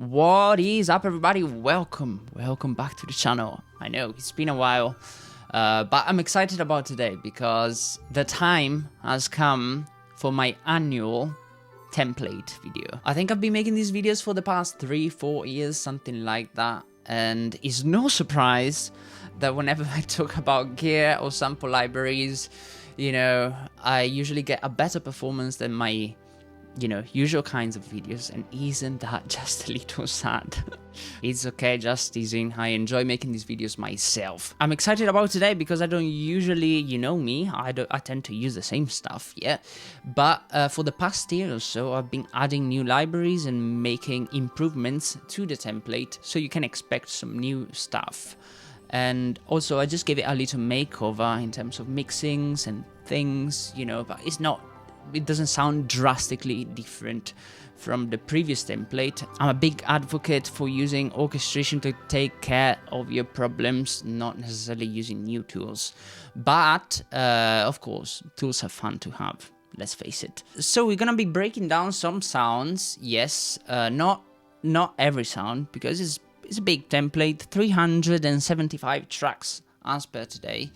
What is up, everybody? Welcome back to the channel. I know it's been a while, but I'm excited about today because the time has come for my annual template video. I think I've been making these videos for the past 3-4 years, something like that, and it's no surprise that whenever I talk about gear or sample libraries, you know, I usually get a better performance than my usual kinds of videos, and isn't that just a little sad? It's okay, just teasing. I enjoy making these videos myself. I'm excited about today because I don't usually, you know me, I tend to use the same stuff, yeah. But for the past year or so, I've been adding new libraries and making improvements to the template, so you can expect some new stuff. And also, I just gave it a little makeover in terms of mixings and things, you know, but it doesn't sound drastically different from the previous template. I'm a big advocate for using orchestration to take care of your problems, not necessarily using new tools. But, of course, tools are fun to have, let's face it. So we're gonna be breaking down some sounds, yes, not every sound, because it's a big template, 375 tracks as per today.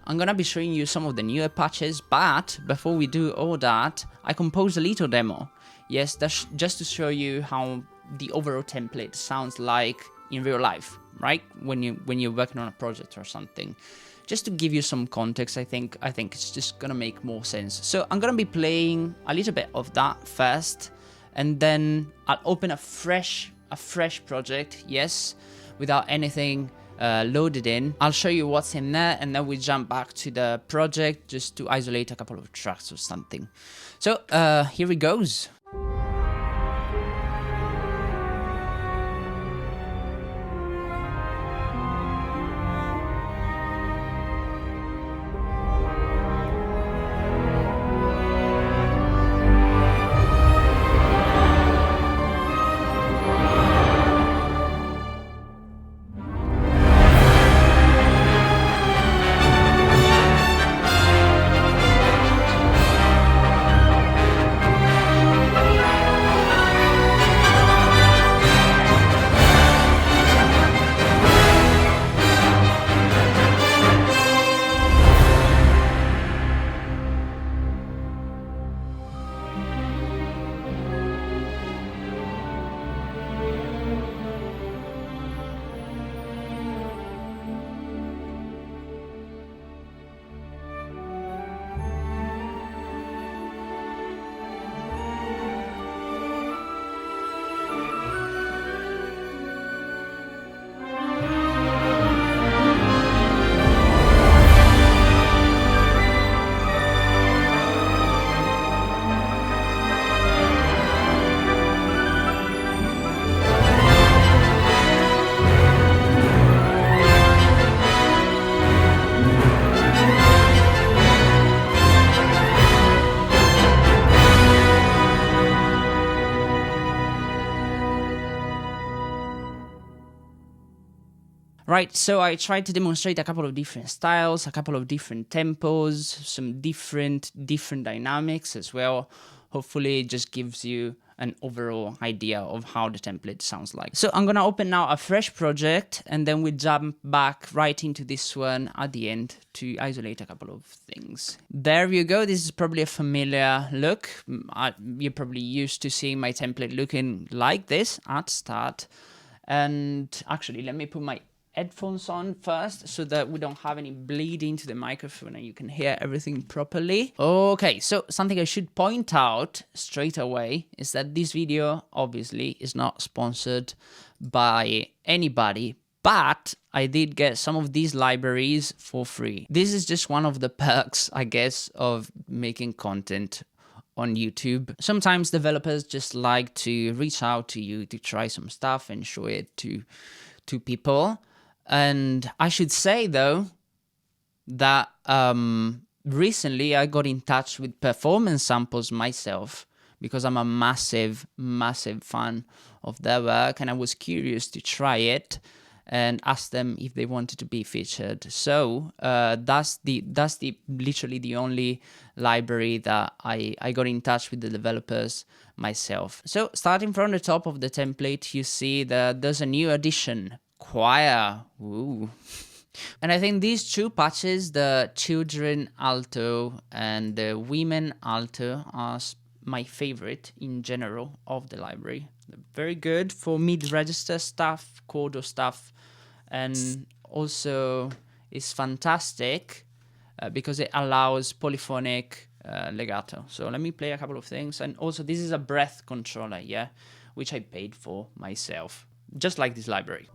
I'm gonna be showing you some of the newer patches, but before we do all that, I composed a little demo. Yes, that's just to show you how the overall template sounds like in real life, right? When you're working on a project or something. Just to give you some context, I think it's just gonna make more sense. So I'm gonna be playing a little bit of that first, and then I'll open a fresh project, yes, without anything loaded in. I'll show you what's in there, and then we jump back to the project just to isolate a couple of tracks or something. So here it goes. Right, so I tried to demonstrate a couple of different styles, a couple of different tempos, some different dynamics as well. Hopefully it just gives you an overall idea of how the template sounds like. So I'm gonna open now a fresh project, and then we jump back right into this one at the end to isolate a couple of things. There you go. This is probably a familiar look. You're probably used to seeing my template looking like this at start. And actually, let me put my headphones on first so that we don't have any bleeding to the microphone and you can hear everything properly. Okay, so something I should point out straight away is that this video obviously is not sponsored by anybody, but I did get some of these libraries for free. This is just one of the perks, I guess, of making content on YouTube. Sometimes developers just like to reach out to you to try some stuff and show it to people. And I should say, though, that recently I got in touch with Performance Samples myself because I'm a massive fan of their work, and I was curious to try it and asked them if they wanted to be featured. So that's literally the only library that I got in touch with the developers myself. So starting from the top of the template, you see that there's a new addition, choir. Ooh. And I think these two patches, the children alto and the women alto, are my favorite in general of the library. They're very good for mid-register stuff, chordal stuff, and also is fantastic because it allows polyphonic legato. So let me play a couple of things. And also this is a breath controller, yeah, which I paid for myself, just like this library.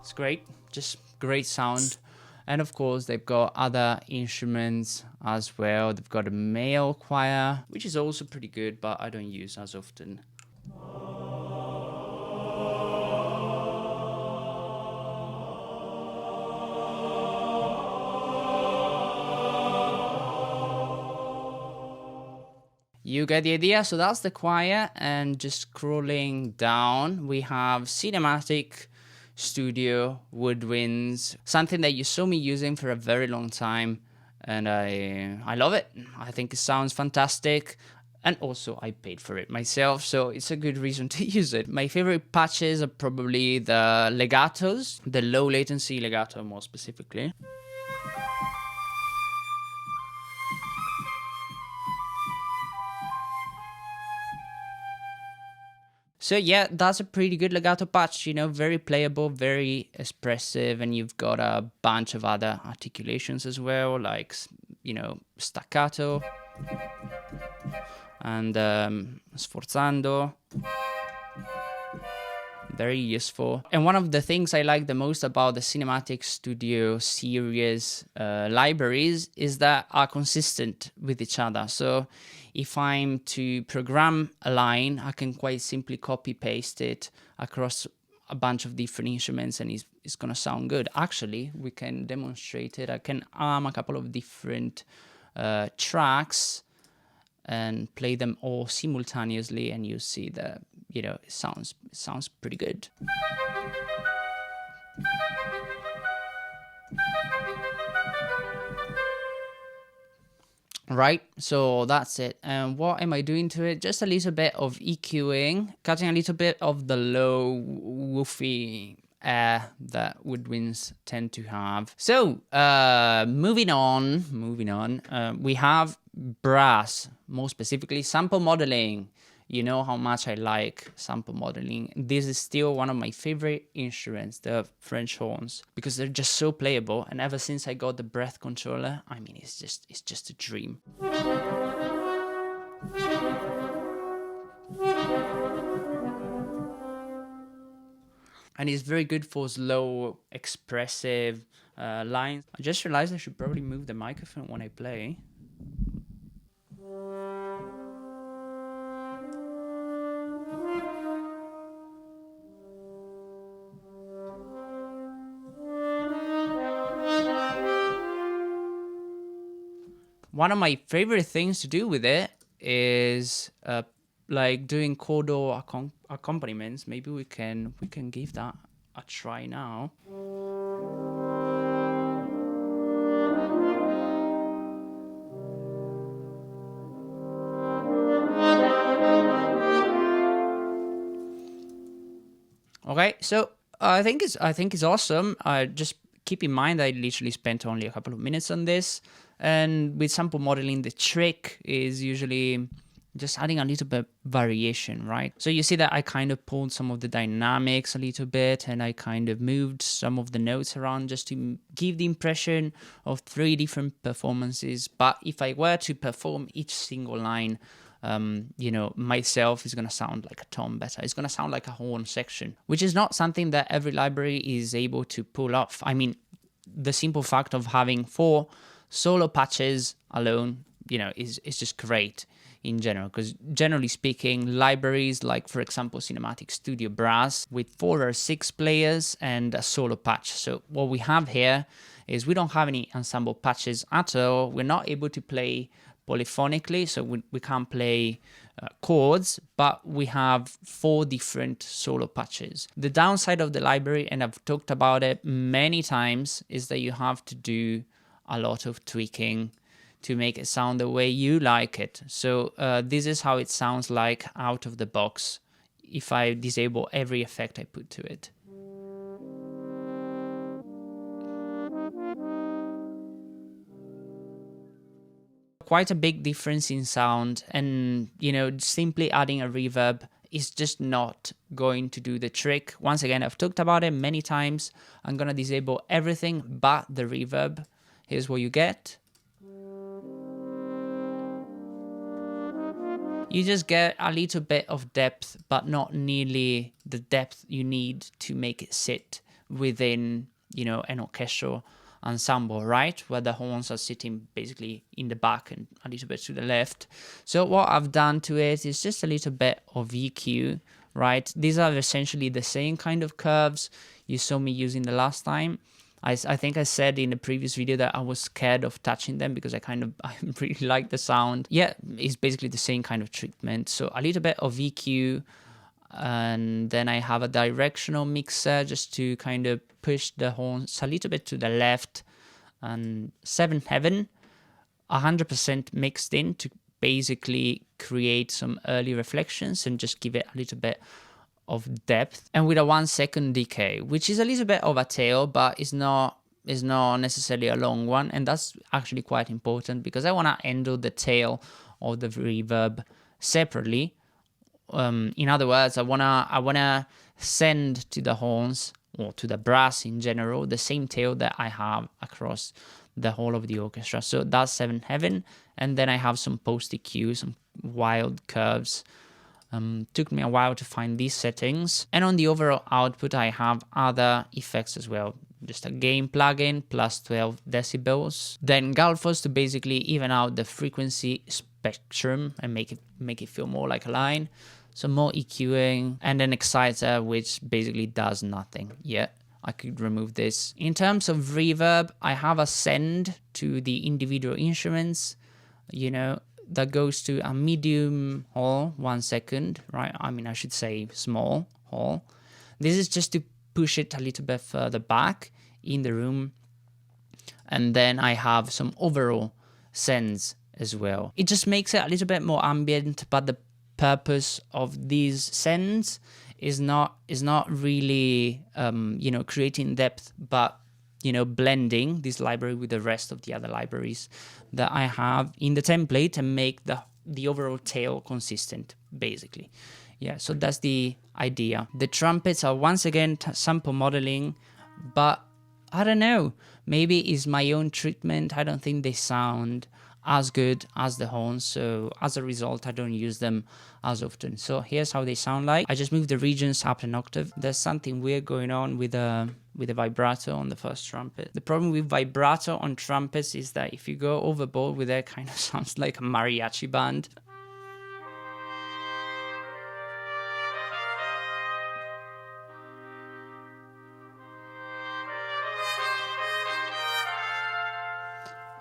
It's great, just great sound. And of course, they've got other instruments as well. They've got a male choir, which is also pretty good, but I don't use as often. You get the idea. So that's the choir, and just scrolling down, we have cinematic, studio, woodwinds, something that you saw me using for a very long time, and I love it. I think it sounds fantastic, and also I paid for it myself, so it's a good reason to use it. My favorite patches are probably the legatos, the low latency legato more specifically. So yeah, that's a pretty good legato patch, you know, very playable, very expressive, and you've got a bunch of other articulations as well, like, you know, staccato and sforzando. Very useful. And one of the things I like the most about the Cinematic Studio series libraries is that are consistent with each other. So if I'm to program a line, I can quite simply copy paste it across a bunch of different instruments, and it's gonna sound good. Actually, we can demonstrate it. I can arm a couple of different tracks and play them all simultaneously, and you see that, you know, it sounds pretty good. Right, so that's it. And what am I doing to it? Just a little bit of EQing, cutting a little bit of the low woofy air that woodwinds tend to have. So moving on, we have brass, more specifically sample modeling. You know how much I like sample modeling. This is still one of my favorite instruments, the French horns, because they're just so playable. And ever since I got the breath controller, I mean, it's just a dream. And it's very good for slow, expressive lines. I just realized I should probably move the microphone when I play. One of my favorite things to do with it is like doing chordal accompaniments. Maybe we can give that a try now. Okay, so I think it's awesome. Just keep in mind I literally spent only a couple of minutes on this. And with sample modeling, the trick is usually just adding a little bit variation, right? So you see that I kind of pulled some of the dynamics a little bit, and I kind of moved some of the notes around just to give the impression of 3 different performances. But if I were to perform each single line, you know, myself, is going to sound like a tone better. It's going to sound like a horn section, which is not something that every library is able to pull off. I mean, the simple fact of having 4 solo patches alone, you know, is just great in general, because generally speaking, libraries like, for example, Cinematic Studio Brass with 4 or 6 players and a solo patch. So what we have here is we don't have any ensemble patches at all. We're not able to play polyphonically, so we can't play chords, but we have 4 different solo patches. The downside of the library, and I've talked about it many times, is that you have to do a lot of tweaking to make it sound the way you like it. So this is how it sounds like out of the box if I disable every effect I put to it. Quite a big difference in sound, and you know, simply adding a reverb is just not going to do the trick. Once again, I've talked about it many times. I'm gonna disable everything but the reverb. Here's what you get. You just get a little bit of depth, but not nearly the depth you need to make it sit within, you know, an orchestral ensemble, right? Where the horns are sitting basically in the back and a little bit to the left. So what I've done to it is just a little bit of EQ, right? These are essentially the same kind of curves you saw me using the last time. I think I said in the previous video that I was scared of touching them because I really like the sound. Yeah, it's basically the same kind of treatment. So a little bit of EQ, and then I have a directional mixer just to kind of push the horns a little bit to the left, and 7 heaven 100% mixed in to basically create some early reflections and just give it a little bit of depth, and with a 1 second decay, which is a little bit of a tail, but is not necessarily a long one, and that's actually quite important because I want to handle the tail of the reverb separately. In other words, I wanna send to the horns, or to the brass in general, the same tail that I have across the whole of the orchestra. So that's 7 heaven, and then I have some post EQ, some wild curves. Took me a while to find these settings, and on the overall output I have other effects as well. Just a gain plugin plus 12 decibels, then Galfos to basically even out the frequency spectrum and make it feel more like a line. Some more EQing, and then Exciter, which basically does nothing. Yeah, I could remove this. In terms of reverb, I have a send to the individual instruments, you know, that goes to a medium hall, 1 second, right? I mean, I should say small hall. This is just to push it a little bit further back in the room. And then I have some overall sends as well. It just makes it a little bit more ambient, but the purpose of these sends is not really, you know, creating depth, but you know, blending this library with the rest of the other libraries that I have in the template and make the overall tail consistent, basically. Yeah, so that's the idea. The trumpets are once again sample modeling, but I don't know, maybe it's my own treatment. I don't think they sound as good as the horns, so as a result I don't use them as often. So here's how they sound like. I just moved the regions up an octave. There's something weird going on with the vibrato on the first trumpet. The problem with vibrato on trumpets is that if you go overboard with it, it kind of sounds like a mariachi band.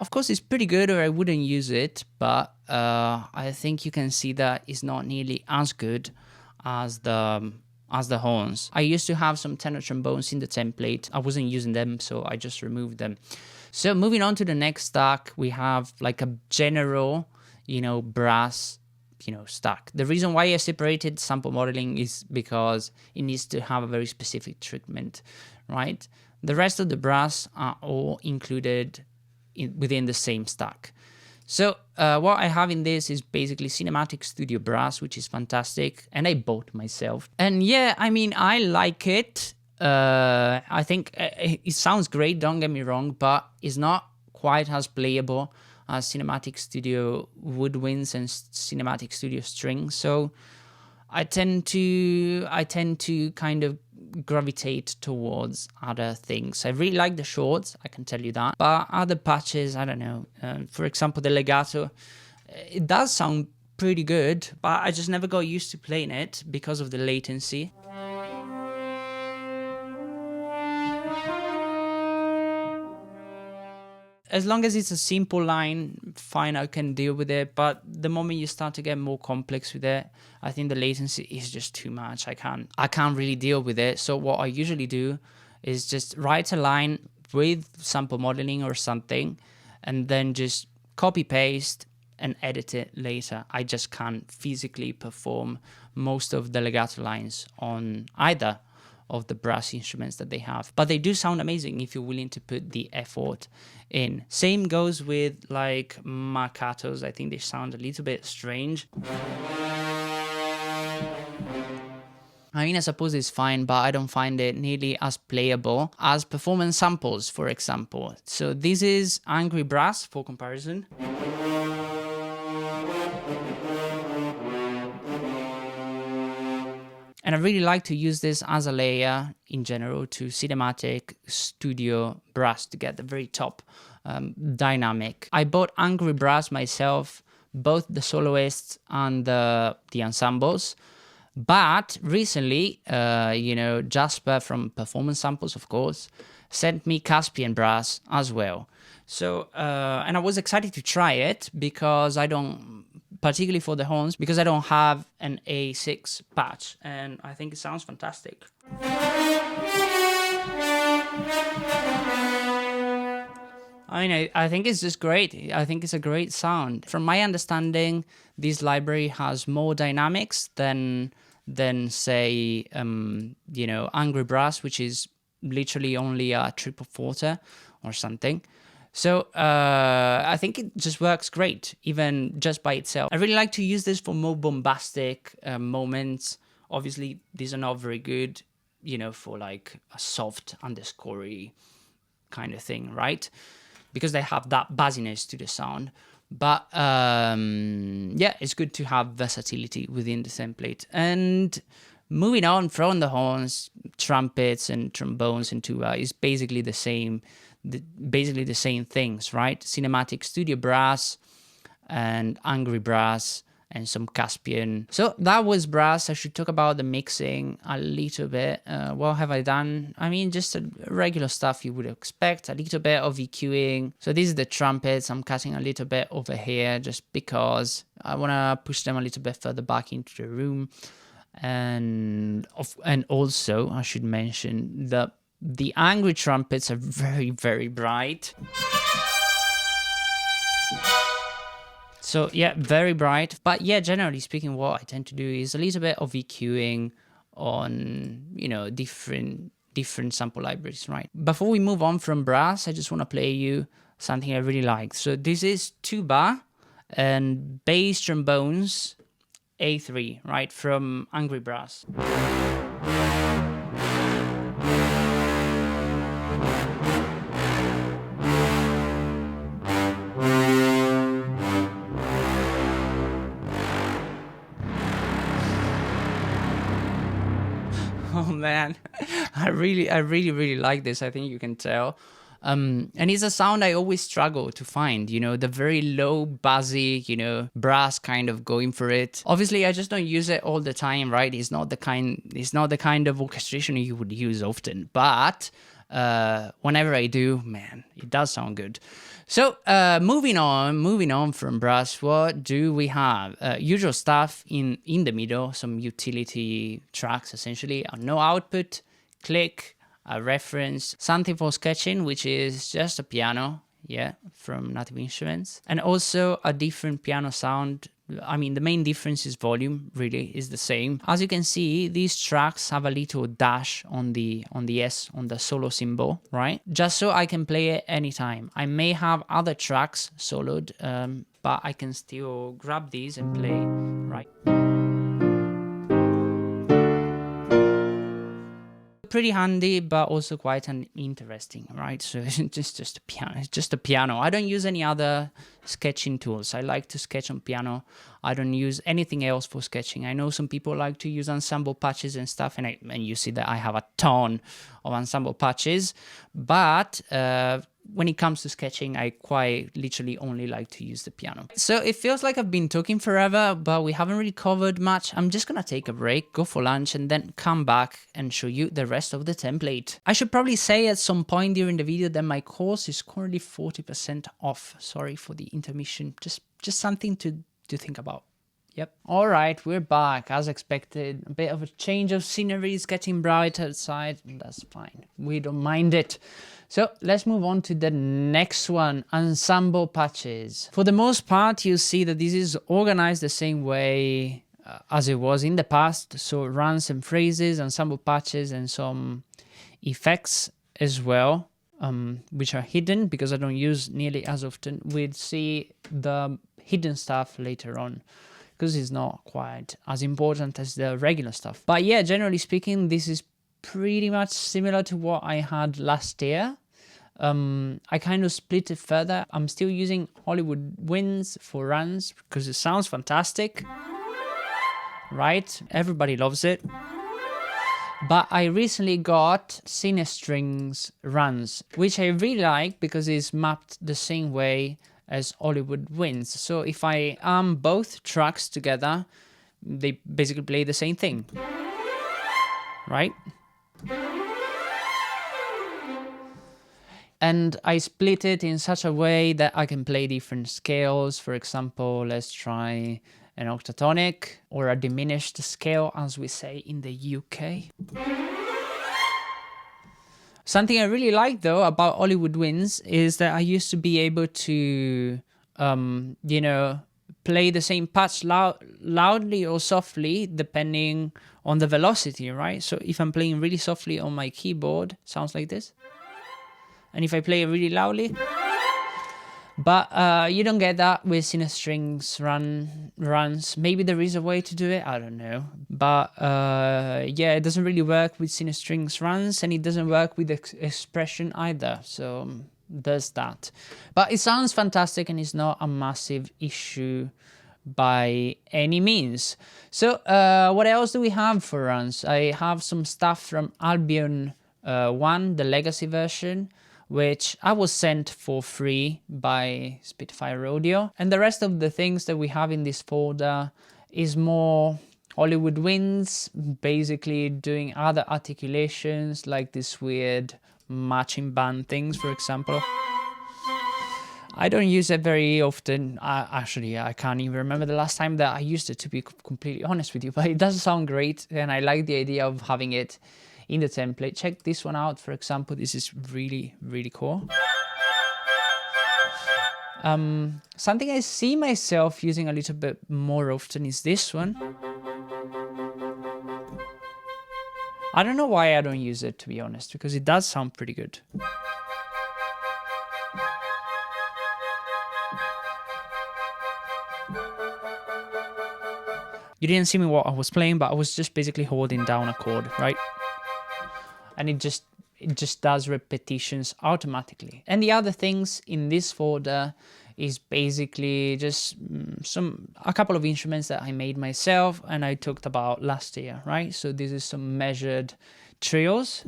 Of course, it's pretty good, or I wouldn't use it, but I think you can see that it's not nearly as good as the horns. I used to have some tenor trombones in the template. I wasn't using them, so I just removed them. So moving on to the next stack, we have like a general, you know, brass, you know, stack. The reason why I separated sample modeling is because it needs to have a very specific treatment, right? The rest of the brass are all included within the same stack. So what I have in this is basically Cinematic Studio Brass, which is fantastic, and I bought myself. And yeah, I mean, I like it. I think it sounds great, don't get me wrong, but it's not quite as playable as Cinematic Studio Woodwinds and Cinematic Studio Strings. So I tend to kind of gravitate towards other things. I really like the shorts, I can tell you that, but other patches, I don't know. For example, the legato, it does sound pretty good, but I just never got used to playing it because of the latency. as long as it's a simple line, fine, I can deal with it. But the moment you start to get more complex with it, I think the latency is just too much. I can't really deal with it. So what I usually do is just write a line with sample modeling or something, and then just copy paste and edit it later. I just can't physically perform most of the legato lines on either of the brass instruments that they have, but they do sound amazing if you're willing to put the effort in. Same goes with like marcatos. I think they sound a little bit strange. I mean, I suppose it's fine, but I don't find it nearly as playable as performance samples, for example. So this is Angry Brass for comparison. And I really like to use this as a layer in general to cinematic studio brass to get the very top dynamic. I bought Angry Brass myself, both the soloists and the ensembles. But recently, Chiappa from Performance Samples, of course, sent me Caspian Brass as well. So, and I was excited to try it because particularly for the horns, because I don't have an A6 patch, and I think it sounds fantastic. I mean, I think it's just great. I think it's a great sound. From my understanding, this library has more dynamics than say, Angry Brass, which is literally only a triple forte or something. So I think it just works great, even just by itself. I really like to use this for more bombastic moments. Obviously, these are not very good, for like a soft underscore-y kind of thing, right? Because they have that bassiness to the sound. But yeah, it's good to have versatility within the template. And moving on from the horns, trumpets and trombones and tuba is basically the same things, right? Cinematic studio brass and Angry Brass and some Caspian. So that was brass. I should talk about the mixing a little bit. What have I done? I mean, just regular stuff you would expect. A little bit of EQing. So these are the trumpets. I'm cutting a little bit over here just because I want to push them a little bit further back into the room. And also, I should mention that the angry trumpets are very, very bright. So yeah, very bright. But yeah, generally speaking, what I tend to do is a little bit of EQing on, different sample libraries, right? Before we move on from brass, I just want to play you something I really like. So this is tuba and bass trombones A3, right, from Angry Brass. Oh man, I really like this. I think you can tell. And it's a sound I always struggle to find, the very low buzzy, brass kind of going for it. Obviously, I just don't use it all the time, right? It's not the kind of orchestration you would use often, but whenever I do, man, it does sound good. So moving on from brass, what do we have? Usual stuff in the middle, some utility tracks essentially, no output, click, a reference, something for sketching, which is just a piano, from Native Instruments, and also a different piano sound. I mean, the main difference is volume, really, is the same. As you can see, these tracks have a little dash on the S, on the solo symbol, right? Just so I can play it anytime. I may have other tracks soloed, but I can still grab these and play, right? Pretty handy, but also quite interesting, right? So it's just a piano. It's just a piano. I don't use any other sketching tools. I like to sketch on piano. I don't use anything else for sketching. I know some people like to use ensemble patches and stuff, and you see that I have a ton of ensemble patches, but when it comes to sketching, I quite literally only like to use the piano. So it feels like I've been talking forever, but we haven't really covered much. I'm just gonna take a break, go for lunch, and then come back and show you the rest of the template. I should probably say at some point during the video that my course is currently 40% off. Sorry for the intermission, just something to think about. Yep. All right, we're back. As expected, a bit of a change of scenery. It's getting bright outside. That's fine. We don't mind it. So let's move on to the next one, Ensemble Patches. For the most part, you'll see that this is organized the same way as it was in the past. So runs and phrases, ensemble patches, and some effects as well, which are hidden because I don't use nearly as often. We'd see the hidden stuff later on, because it's not quite as important as the regular stuff. But yeah, generally speaking, this is pretty much similar to what I had last year. I kind of split it further. I'm still using Woodwinds for runs because it sounds fantastic, right? Everybody loves it. But I recently got Cinestrings runs, which I really like because it's mapped the same way as Woodwinds. So if I arm both tracks together, they basically play the same thing, right? And I split it in such a way that I can play different scales. For example, let's try an octatonic or a diminished scale, as we say in the UK. Something I really like, though, about Woodwinds is that I used to be able to, you know, play the same patch loudly or softly, depending on the velocity, right? So if I'm playing really softly on my keyboard, sounds like this. And if I play it really loudly, but you don't get that with Cinestrings runs. Maybe there is a way to do it, I don't know. But yeah, it doesn't really work with Cinestrings runs, and it doesn't work with expression either. So there's that. But it sounds fantastic, and it's not a massive issue by any means. So what else do we have for runs? I have some stuff from Albion 1, the legacy version, which I was sent for free by Spitfire Audio. And the rest of the things that we have in this folder is more Woodwinds, basically doing other articulations like this weird matching band things, for example. I don't use it very often. Actually, I can't even remember the last time that I used it, to be completely honest with you, but it does sound great, and I like the idea of having it in the template. Check this one out, for example. This is really, really cool. Something I see myself using a little bit more often is this one. I don't know why I don't use it, to be honest, because it does sound pretty good. You didn't see me what I was playing, but I was just basically holding down a chord, right? And it just does repetitions automatically. And the other things in this folder is basically just a couple of instruments that I made myself and I talked about last year, right? So this is some measured trios.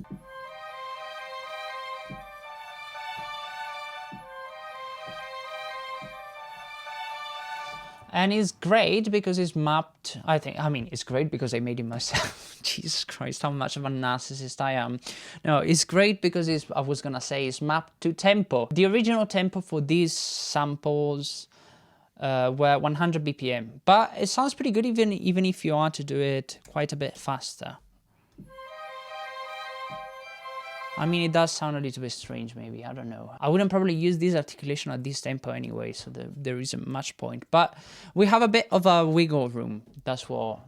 And it's great because it's mapped, I mean, it's great because I made it myself. Jesus Christ, how much of a narcissist I am. No, it's great because it's mapped to tempo. The original tempo for these samples were 100 BPM, but it sounds pretty good even if you want to do it quite a bit faster. I mean, it does sound a little bit strange, maybe, I don't know. I wouldn't probably use this articulation at this tempo anyway, so there isn't much point. But we have a bit of a wiggle room, that's what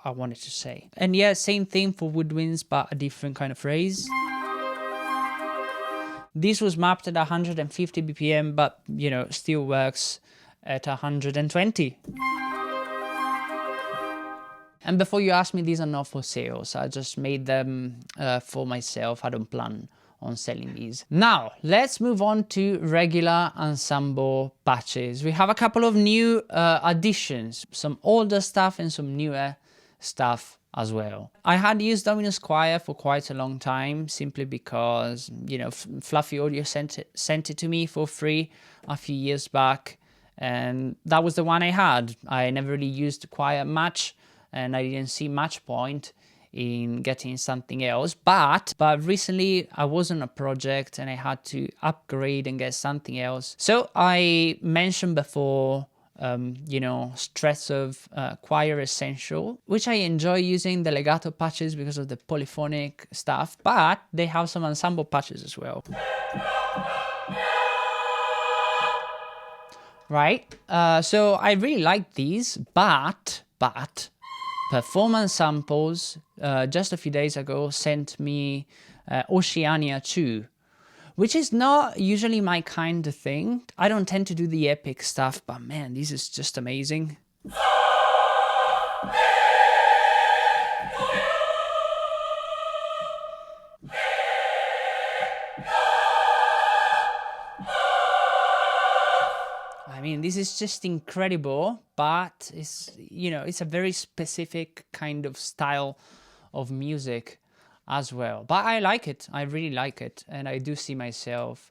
I wanted to say. And yeah, same thing for Woodwinds, but a different kind of phrase. This was mapped at 150 BPM, but, you know, still works at 120. And before you ask me, these are not for sales. I just made them for myself. I don't plan on selling these. Now, let's move on to regular ensemble patches. We have a couple of new additions, some older stuff and some newer stuff as well. I had used Dominus Choir for quite a long time, simply because, you know, Fluffy Audio sent it to me for free a few years back, and that was the one I had. I never really used Choir much, and I didn't see much point in getting something else. But recently I was on a project and I had to upgrade and get something else. So I mentioned before, you know, Stress of Choir Essential, which I enjoy using the legato patches because of the polyphonic stuff, but they have some ensemble patches as well. Right? So I really like these, but Performance Samples just a few days ago sent me Oceania 2, which is not usually my kind of thing. I don't tend to do the epic stuff, but man, this is just amazing. I mean, this is just incredible, but it's, you know, it's a very specific kind of style of music as well. But I like it. I really like it. And I do see myself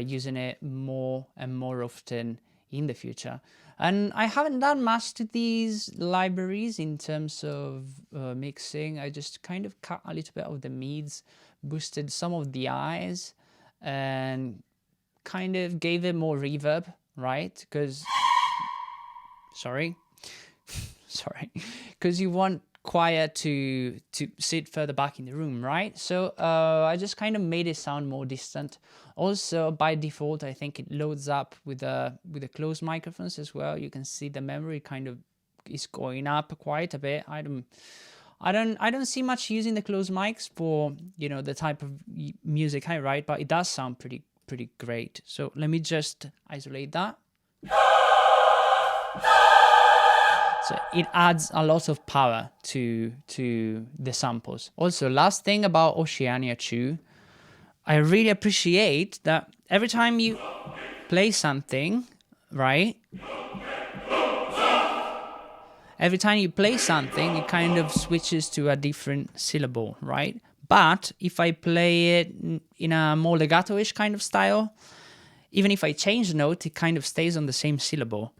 using it more and more often in the future. And I haven't done much to these libraries in terms of mixing. I just kind of cut a little bit of the mids, boosted some of the highs, and kind of gave it more reverb, right? Because, sorry, because you want choir to sit further back in the room, right? So I just kind of made it sound more distant. Also, by default, I think it loads up with the closed microphones as well. You can see the memory kind of is going up quite a bit. I don't see much using the closed mics for, you know, the type of music I write, but it does sound pretty great. So let me just isolate that. So it adds a lot of power to the samples. Also, last thing about Oceania 2, I really appreciate that every time you play something, right? Every time you play something, it kind of switches to a different syllable, right? But if I play it in a more legato-ish kind of style, even if I change the note, it kind of stays on the same syllable.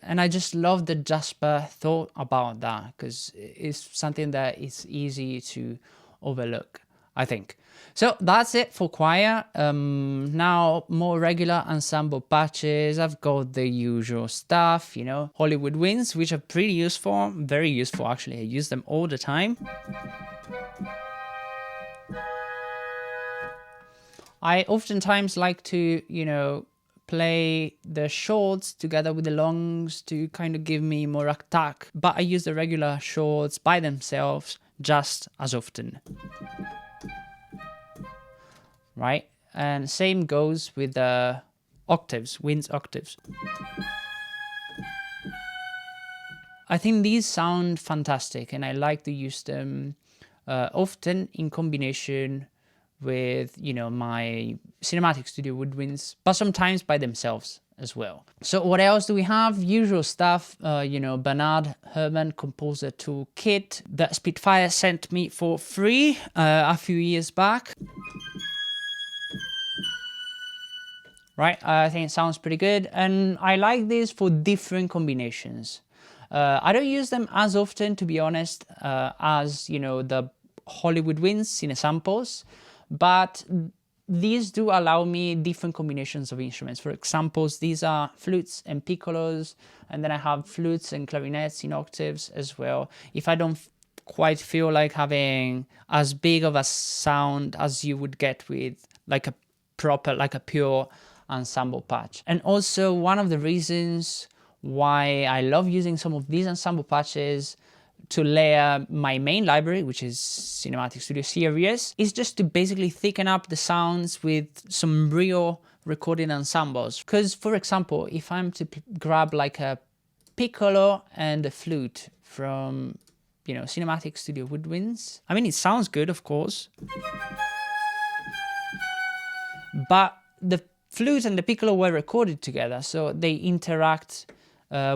And I just love the Jasper thought about that, because it's something that is easy to overlook, I think. So that's it for choir. Now more regular ensemble patches. I've got the usual stuff, you know, Woodwinds, which are pretty useful, very useful actually. I use them all the time. I oftentimes like to, you know, play the shorts together with the longs to kind of give me more attack, but I use the regular shorts by themselves just as often. Right? And same goes with the octaves, winds octaves. I think these sound fantastic, and I like to use them often in combination with, you know, my Cinematic Studio Woodwinds, but sometimes by themselves as well. So what else do we have? Usual stuff, you know, Bernard Herrmann Composer Toolkit that Spitfire sent me for free a few years back. Right, I think it sounds pretty good, and I like this for different combinations. I don't use them as often, to be honest, as, you know, the Woodwinds Cinesamples, but these do allow me different combinations of instruments. For example, these are flutes and piccolos, and then I have flutes and clarinets in octaves as well. If I don't quite feel like having as big of a sound as you would get with like a proper, like a pure ensemble patch. And also one of the reasons why I love using some of these ensemble patches to layer my main library, which is Cinematic Studio Series, is just to basically thicken up the sounds with some real recording ensembles. Because, for example, if I'm to grab like a piccolo and a flute from, you know, Cinematic Studio Woodwinds, I mean, it sounds good, of course, but the flute and the piccolo were recorded together, so they interact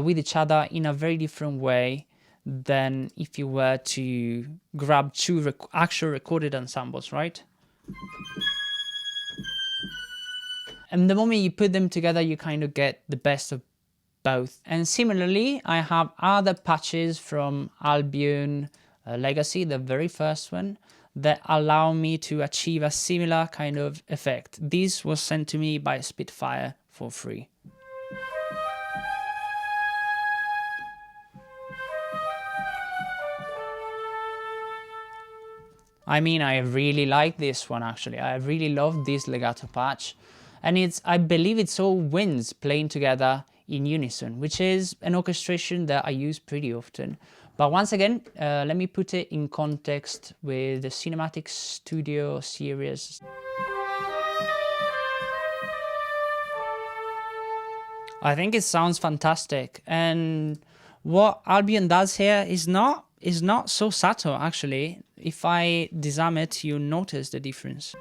with each other in a very different way than if you were to grab two actual recorded ensembles, right? And the moment you put them together, you kind of get the best of both. And similarly, I have other patches from Albion Legacy, the very first one, that allow me to achieve a similar kind of effect. This was sent to me by Spitfire for free. I mean, I really like this one actually. I really love this legato patch. And I believe it's all winds playing together in unison, which is an orchestration that I use pretty often. But once again, let me put it in context with the Cinematic Studio series. I think it sounds fantastic. And what Albion does here is not so subtle actually. If I disarm it, you notice the difference.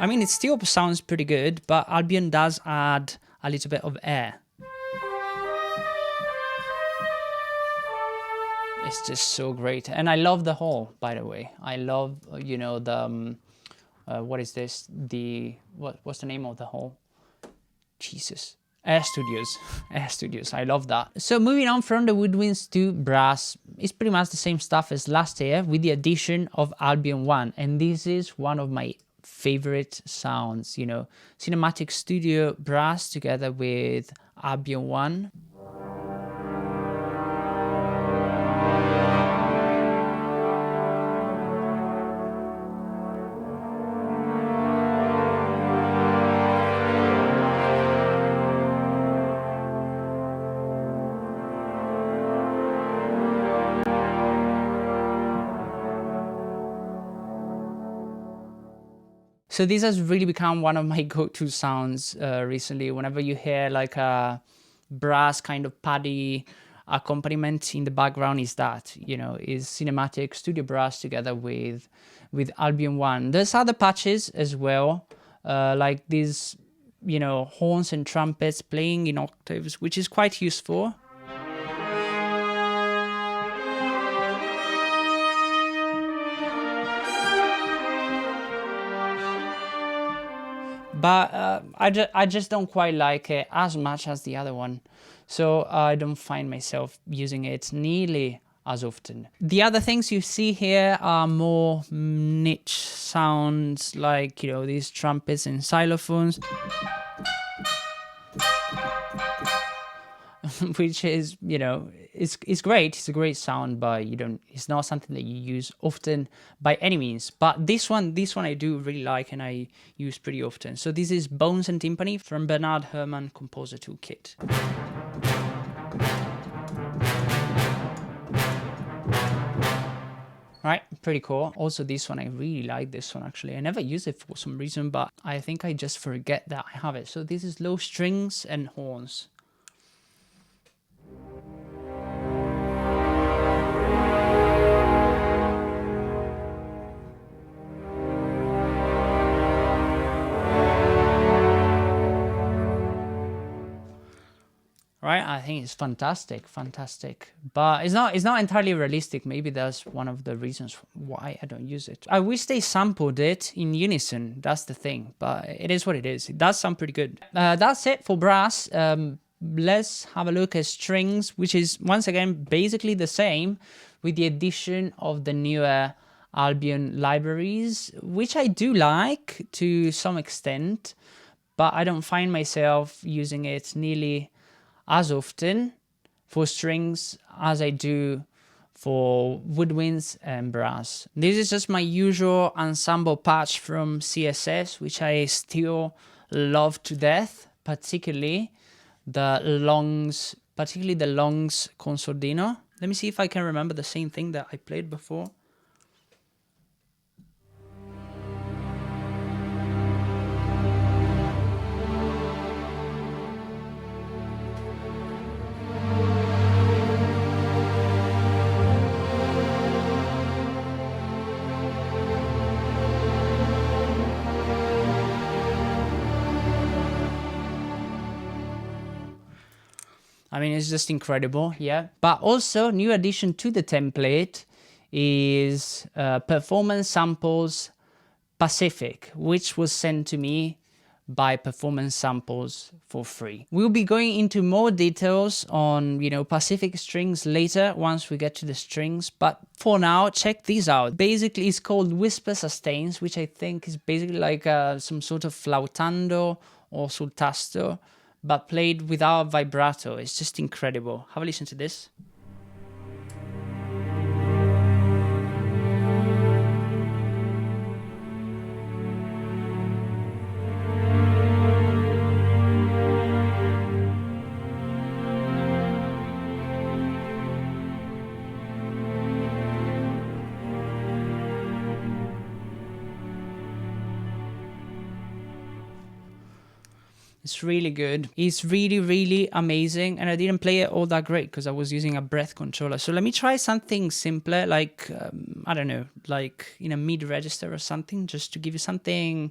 I mean, it still sounds pretty good, but Albion does add a little bit of air. It's just so great. And I love the whole, by the way. I love, you know, the, what is this? What's the name of the whole? Jesus. Air Studios. Air Studios. I love that. So moving on from the Woodwinds to brass, it's pretty much the same stuff as last year with the addition of Albion 1. And this is one of my favorite sounds, you know, Cinematic Studio brass together with Albion 1. So this has really become one of my go-to sounds recently. Whenever you hear like a brass kind of paddy accompaniment in the background, is that, you know, is Cinematic Studio brass together with Albion 1. There's other patches as well, like these, you know, horns and trumpets playing in octaves, which is quite useful. But I just don't quite like it as much as the other one. So I don't find myself using it nearly as often. The other things you see here are more niche sounds, like, you know, these trumpets and xylophones. Which is, you know, it's great. It's a great sound, but it's not something that you use often by any means. But this one I do really like and I use pretty often. So this is Bones and Timpani from Bernard Herrmann Composer Toolkit. Right, pretty cool. Also this one, I really like this one actually. I never use it for some reason, but I think I just forget that I have it. So this is low strings and horns. Right, I think it's fantastic, but it's not entirely realistic. Maybe that's one of the reasons why I don't use it. I wish they sampled it in unison. That's the thing, but it is what it is. It does sound pretty good. That's it for brass. Let's have a look at strings, which is once again basically the same with the addition of the newer Albion libraries, which I do like to some extent, but I don't find myself using it nearly as often for strings as I do for woodwinds and brass. This is just my usual ensemble patch from CSS, which I still love to death, particularly the longs consordino. Let me see if I can remember the same thing that I played before. I mean, it's just incredible, yeah. But also, new addition to the template is Performance Samples Pacific, which was sent to me by Performance Samples for free. We'll be going into more details on, you know, Pacific strings later once we get to the strings, but for now, check these out. Basically, it's called Whisper Sustains, which I think is basically like some sort of flautando or sul tasto, but played without vibrato. It's just incredible. Have a listen to this. It's really good. It's really, really amazing. And I didn't play it all that great because I was using a breath controller. So let me try something simpler, like, I don't know, like in a mid register or something, just to give you something,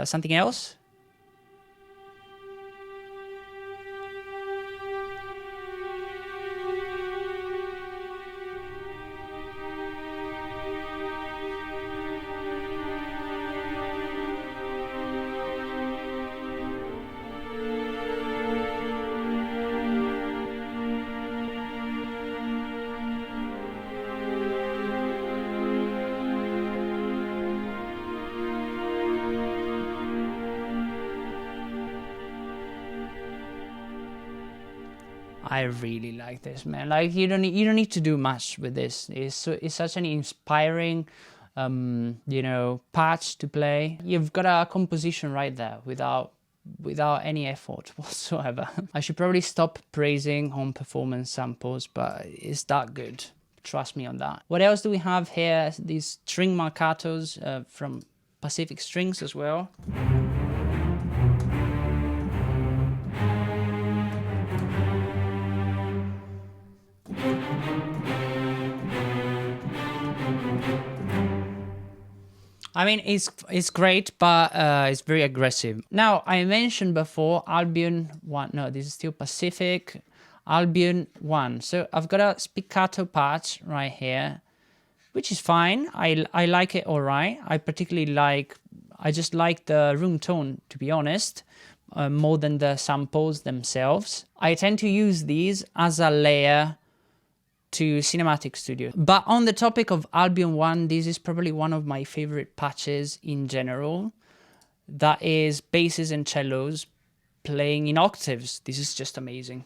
something else. I really like this, man. Like you don't need to do much with this. It's such an inspiring, you know, patch to play. You've got a composition right there without any effort whatsoever. I should probably stop praising home performance samples, but it's that good. Trust me on that. What else do we have here? These string marcatos from Pacific Strings as well. I mean, it's great, but it's very aggressive. Now, I mentioned before Albion 1. No, this is still Pacific. Albion 1. So I've got a spiccato patch right here, which is fine. I like it all right. I just like the room tone, to be honest, more than the samples themselves. I tend to use these as a layer to Cinematic Studio. But on the topic of Albion 1, this is probably one of my favorite patches in general. That is basses and cellos playing in octaves. This is just amazing.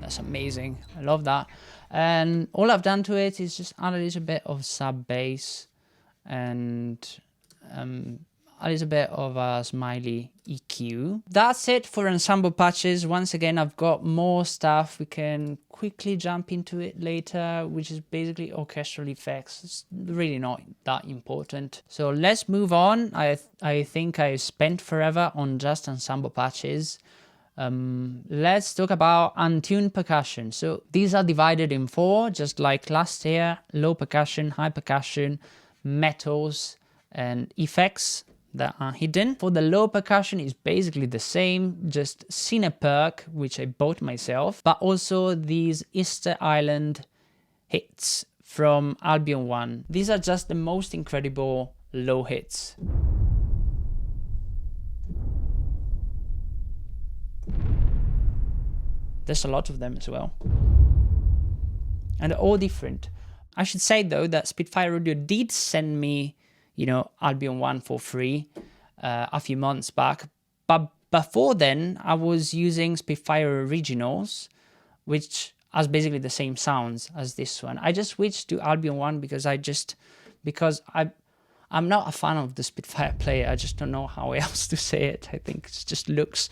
That's amazing. I love that. And all I've done to it is just add a little bit of sub bass and a little bit of a smiley EQ. That's it for Ensemble Patches. Once again, I've got more stuff. We can quickly jump into it later, which is basically orchestral effects. It's really not that important. So let's move on. I think I spent forever on just Ensemble Patches. Let's talk about untuned percussion. So these are divided in 4, just like last year: low percussion, high percussion, metals, and effects that are hidden. For the low percussion, it's basically the same, just Cineperc, which I bought myself, but also these Easter Island hits from Albion 1. These are just the most incredible low hits. There's a lot of them as well. And they're all different. I should say though that Spitfire Audio did send me, you know, Albion 1 for free a few months back. But before then, I was using Spitfire Originals, which has basically the same sounds as this one. I just switched to Albion 1 because I'm not a fan of the Spitfire player. I just don't know how else to say it. I think it just looks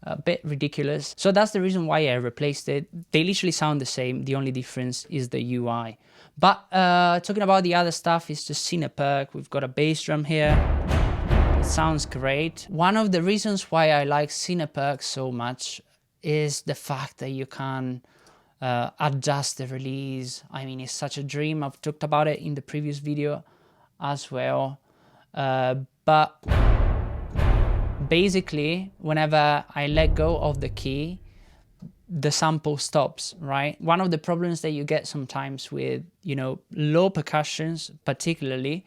a bit ridiculous. So that's the reason why I replaced it. They literally sound the same. The only difference is the UI. But talking about the other stuff, it's just Cineperc. We've got a bass drum here. sounds great. One of the reasons why I like Cineperk so much is the fact that you can adjust the release. I mean, it's such a dream. I've talked about it in the previous video as well. But basically, whenever I let go of the key, the sample stops, right? One of the problems that you get sometimes with, you know, low percussions particularly,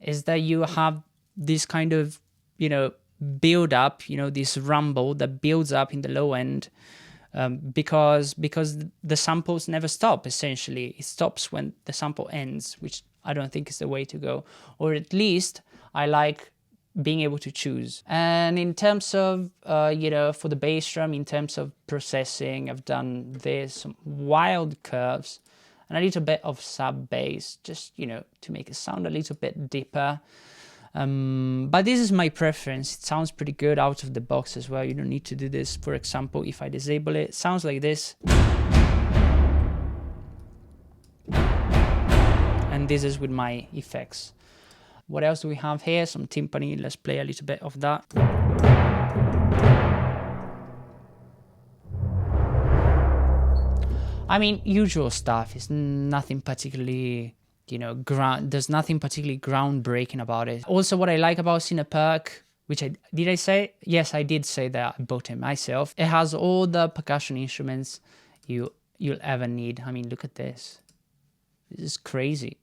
is that you have this kind of, you know, build up, you know, this rumble that builds up in the low end, because the samples never stop. Essentially, it stops when the sample ends, which I don't think is the way to go, or at least I like being able to choose. And in terms of, you know, for the bass drum, in terms of processing, I've done this, some wild curves, and a little bit of sub bass, just, you know, to make it sound a little bit deeper. But this is my preference. It sounds pretty good out of the box as well. You don't need to do this. For example, if I disable it, it sounds like this. And this is with my effects. What else do we have here? Some timpani. Let's play a little bit of that. I mean, usual stuff. It's nothing particularly, you know, there's nothing particularly groundbreaking about it. Also, what I like about Cineperk, which did I say? Yes, I did say that I bought it myself. It has all the percussion instruments you'll ever need. I mean, look at this. This is crazy.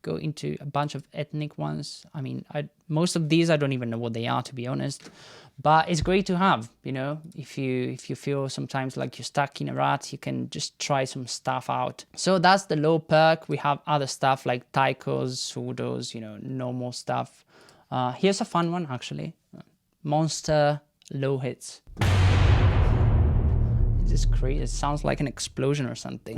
Go into a bunch of ethnic ones. I mean, most of these I don't even know what they are, to be honest. But it's great to have, you know, if you feel sometimes like you're stuck in a rut, you can just try some stuff out. So that's the low perk. We have other stuff like taikos, pseudos, you know, normal stuff. Here's a fun one, actually. Monster low hits. This is crazy. It sounds like an explosion or something.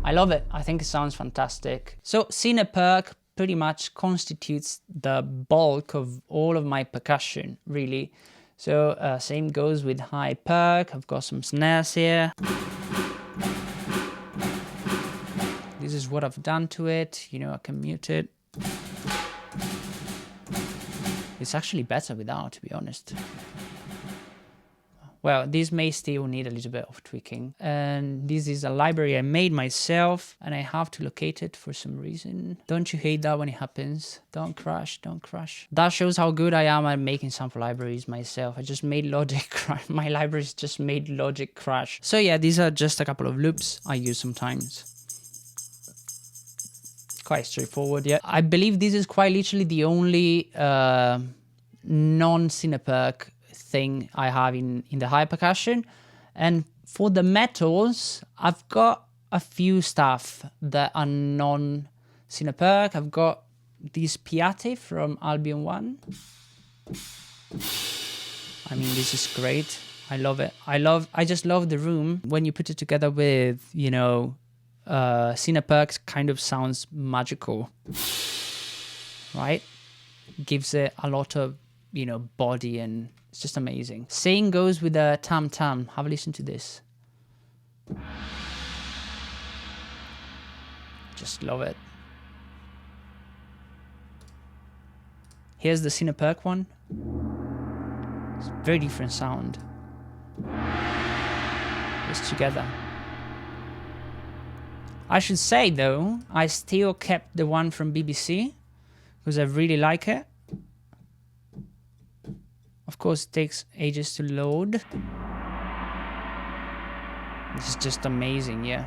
I love it. I think it sounds fantastic. So Cineperk pretty much constitutes the bulk of all of my percussion, really. So same goes with high perk. I've got some snares here. This is what I've done to it. You know, I can mute it. It's actually better without, to be honest. Well, this may still need a little bit of tweaking. And this is a library I made myself, and I have to locate it for some reason. Don't you hate that when it happens? Don't crash, don't crash. That shows how good I am at making sample libraries myself. I just made Logic crash. My libraries just made Logic crash. So yeah, these are just a couple of loops I use sometimes. Quite straightforward, yeah. I believe this is quite literally the only non-Cineperk thing I have in the high percussion. And for the metals, I've got a few stuff that are non-Cineperk. I've got this Piatti from Albion 1. I mean, this is great. I love it. I just love the room. When you put it together with, you know, Cineperk, kind of sounds magical, right? Gives it a lot of, you know, body, and it's just amazing. Same goes with the tam tam. Have a listen to this. Just love it. Here's the Cineperk one. It's a very different sound. It's together. I should say though, I still kept the one from BBC because I really like it. Of course, it takes ages to load. This is just amazing, yeah.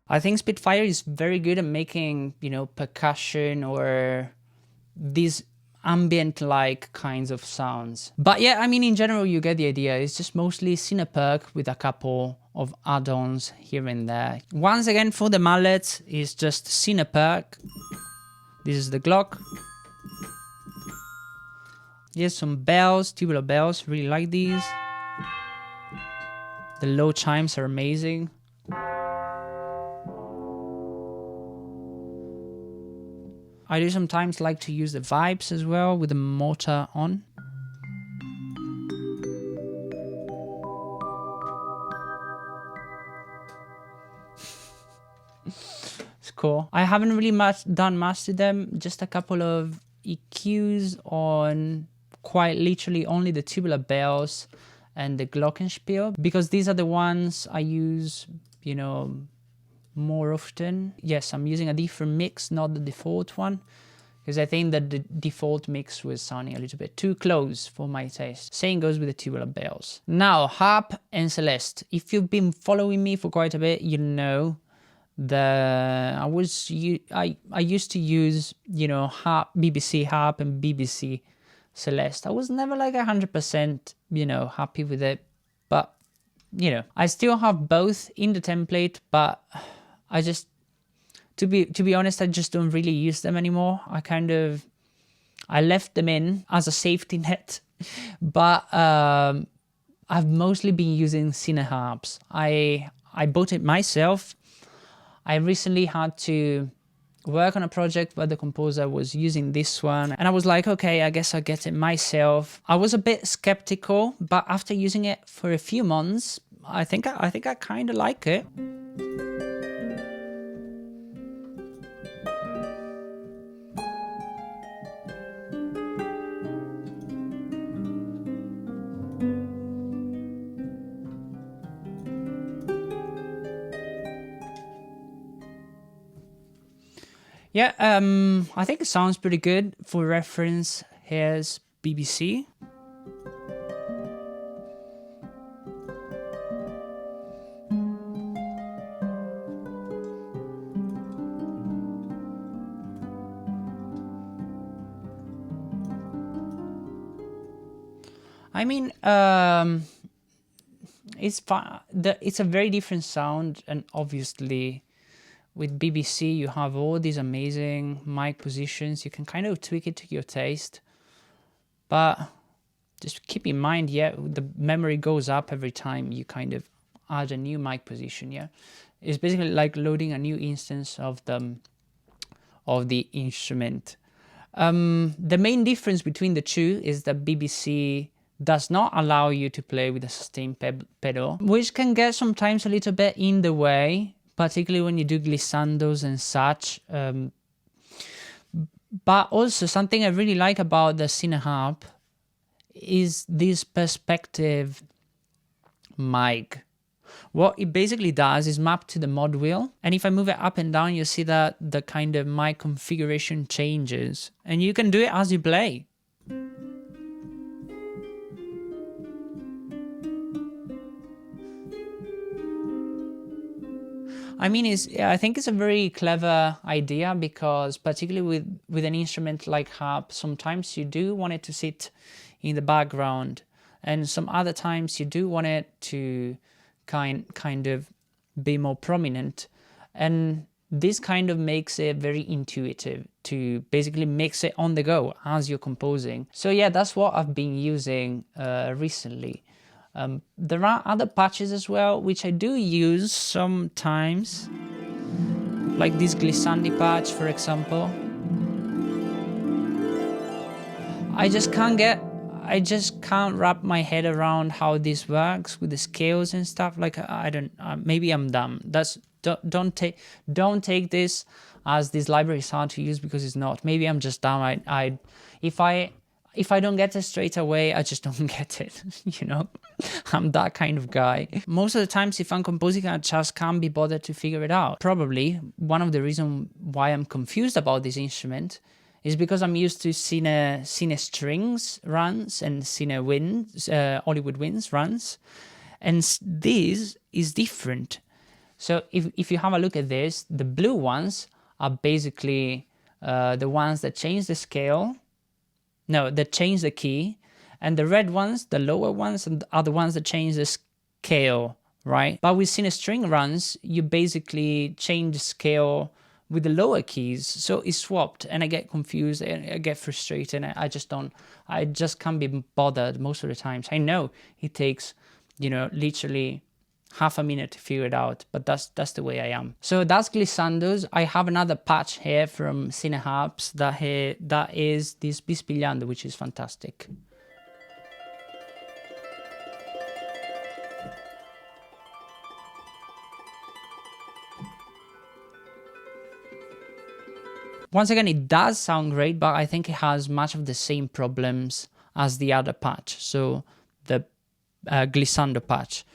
I think Spitfire is very good at making, you know, percussion or these ambient-like kinds of sounds. But yeah, I mean, in general, you get the idea. It's just mostly Cineperk with a couple of add-ons here and there. Once again, for the Mallets, it's just Cineperk. This is the Glock. Here's some bells, tubular bells, really like these. The low chimes are amazing. I do sometimes like to use the vibes as well with the motor on. It's cool. I haven't really done much to them, just a couple of EQs on quite literally only the tubular bells and the glockenspiel, because these are the ones I use, you know, more often. Yes, I'm using a different mix, not the default one, because I think that the default mix was sounding a little bit too close for my taste. Same goes with the tubular bells. Now, Harp and Celeste. If you've been following me for quite a bit, you know that I used to use, you know, Harp, BBC Harp and BBC Celeste. I was never like 100%, you know, happy with it, but you know, I still have both in the template, but I just, to be honest, I just don't really use them anymore. I left them in as a safety net, but I've mostly been using Cine Harps. I bought it myself. I recently had to work on a project where the composer was using this one, and I was like, okay, I guess I'll get it myself. I was a bit skeptical, but after using it for a few months, I think I kind of like it. Yeah, I think it sounds pretty good. For reference, here's BBC. I mean, it's a very different sound, and obviously with BBC you have all these amazing mic positions. You can kind of tweak it to your taste, but just keep in mind, yeah, the memory goes up every time you kind of add a new mic position. Yeah, it's basically like loading a new instance of the instrument. The main difference between the two is that BBC does not allow you to play with a sustain pedal, which can get sometimes a little bit in the way, particularly when you do glissandos and such. But also something I really like about the Cine Harp is this perspective mic. What it basically does is map to the mod wheel, and if I move it up and down, you see that the kind of mic configuration changes, and you can do it as you play. I mean, I think it's a very clever idea, because particularly with an instrument like harp, sometimes you do want it to sit in the background, and some other times you do want it to kind of be more prominent, and this kind of makes it very intuitive to basically mix it on the go as you're composing. So yeah, that's what I've been using recently. There are other patches as well, which I do use sometimes, like this glissandi patch, for example. I just can't wrap my head around how this works with the scales and stuff. Like, I don't, maybe I'm dumb. Don't take this as this library is hard to use, because it's not. Maybe I'm just dumb. If I don't get it straight away, I just don't get it, you know? I'm that kind of guy. Most of the times, if I'm composing, I just can't be bothered to figure it out. Probably one of the reasons why I'm confused about this instrument is because I'm used to Cine strings runs and Cine winds, Woodwinds runs, and this is different. So if you have a look at this, the blue ones are basically the ones that change the scale. No, that change the key, and the red ones, the lower ones, are the ones that change the scale, right? But with Cine string runs, you basically change the scale with the lower keys, so it's swapped, and I get confused, and I get frustrated, and I just can't be bothered most of the times. I know it takes, you know, literally half a minute to figure it out, but that's the way I am. So that's glissandos. I have another patch here from Cine Harps that is this bispigliando, which is fantastic. Once again, it does sound great, but I think it has much of the same problems as the other patch, so the glissando patch.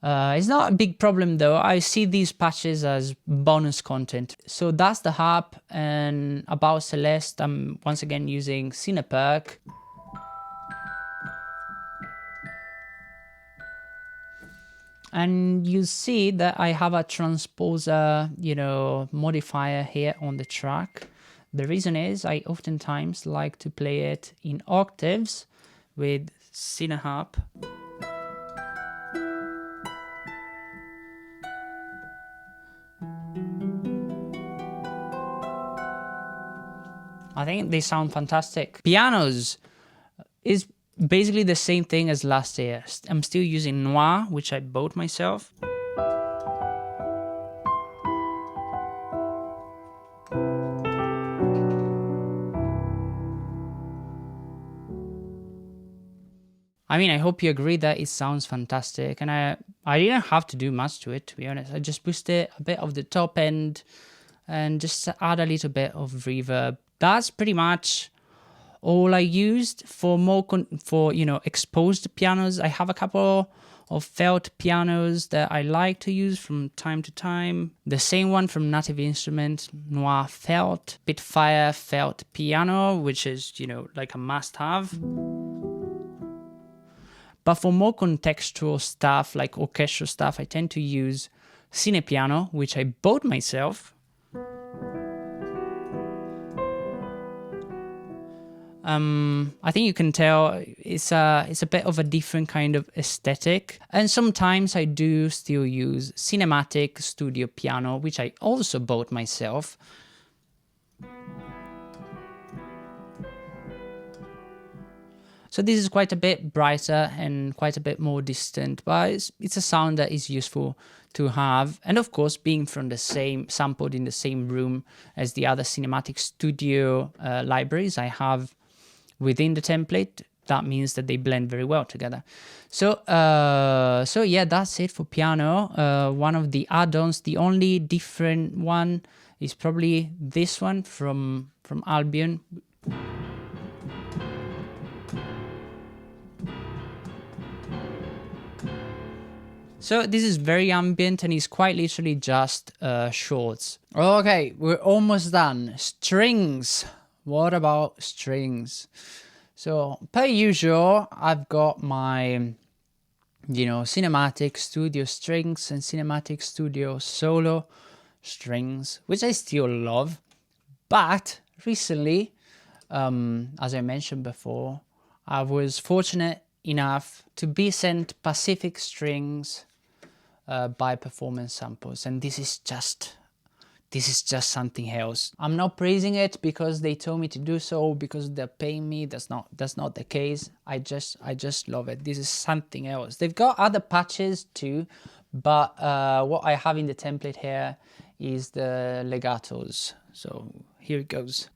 It's not a big problem though. I see these patches as bonus content. So that's the harp, and about Celeste, I'm once again using Cineperc. And you see that I have a transposer, modifier here on the track. The reason is I oftentimes like to play it in octaves with Cineharp. I think they sound fantastic. Pianos is basically the same thing as last year. I'm still using Noir, which I bought myself. I mean, I hope you agree that it sounds fantastic, and I didn't have to do much to it, to be honest. I just boosted a bit of the top end and just add a little bit of reverb. That's pretty much all I used. For more exposed pianos, I have a couple of felt pianos that I like to use from time to time. The same one from Native Instruments, Noir Felt, Bitfire Felt Piano, which is, like a must-have. But for more contextual stuff, like orchestral stuff, I tend to use Cinepiano, which I bought myself. I think you can tell it's a bit of a different kind of aesthetic. And sometimes I do still use Cinematic Studio Piano, which I also bought myself. So this is quite a bit brighter and quite a bit more distant, but it's a sound that is useful to have. And of course, being from the same, sampled in the same room as the other Cinematic Studio libraries I have within the template, that means that they blend very well together. So yeah, that's it for piano. One of the add-ons, the only different one is probably this one from Albion. So this is very ambient and it's quite literally just shorts. Okay, we're almost done. Strings. What about strings? So per usual, I've got my, Cinematic Studio strings and Cinematic Studio solo strings, which I still love. But recently, as I mentioned before, I was fortunate enough to be sent Pacific strings by Performance Samples, and this is just something else. I'm not praising it because they told me to do so, because they're paying me. That's not the case. I just love it. This is something else. They've got other patches too, but what I have in the template here is the legatos. So here it goes.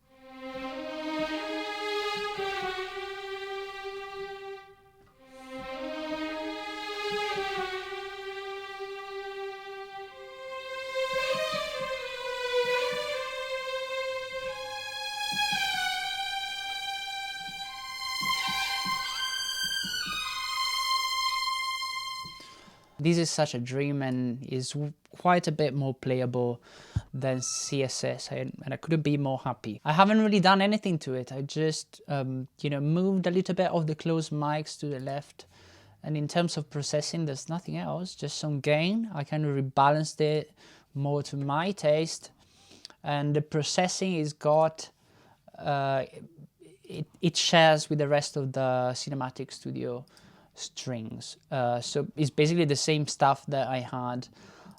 This is such a dream and is quite a bit more playable than CSS, and I couldn't be more happy. I haven't really done anything to it. I just, moved a little bit of the closed mics to the left. And in terms of processing, there's nothing else, just some gain. I kind of rebalanced it more to my taste. And the processing is got, it shares with the rest of the Cinematic Studio strings. So it's basically the same stuff that I had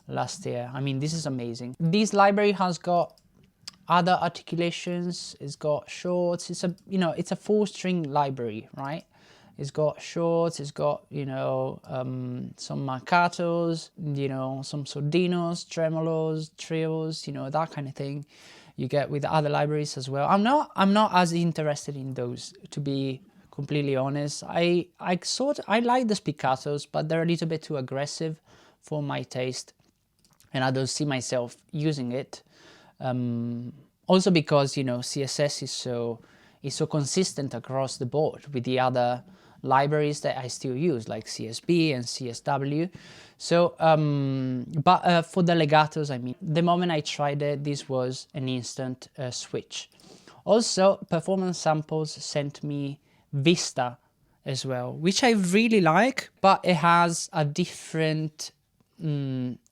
last year. I mean, this is amazing. This library has got other articulations. It's got shorts. It's a 4-string library, right? It's got shorts. It's got some marcatos, some sordinos, tremolos, trios, that kind of thing. You get with other libraries as well. I'm not as interested in those, to be completely honest. I like the spiccatos, but they're a little bit too aggressive for my taste, and I don't see myself using it. Also because, you know, CSS is so consistent across the board with the other libraries that I still use, like CSB and CSW. So, but for the legatos, I mean, the moment I tried it, this was an instant switch. Also, Performance Samples sent me Vista as well, which I really like, but it has a different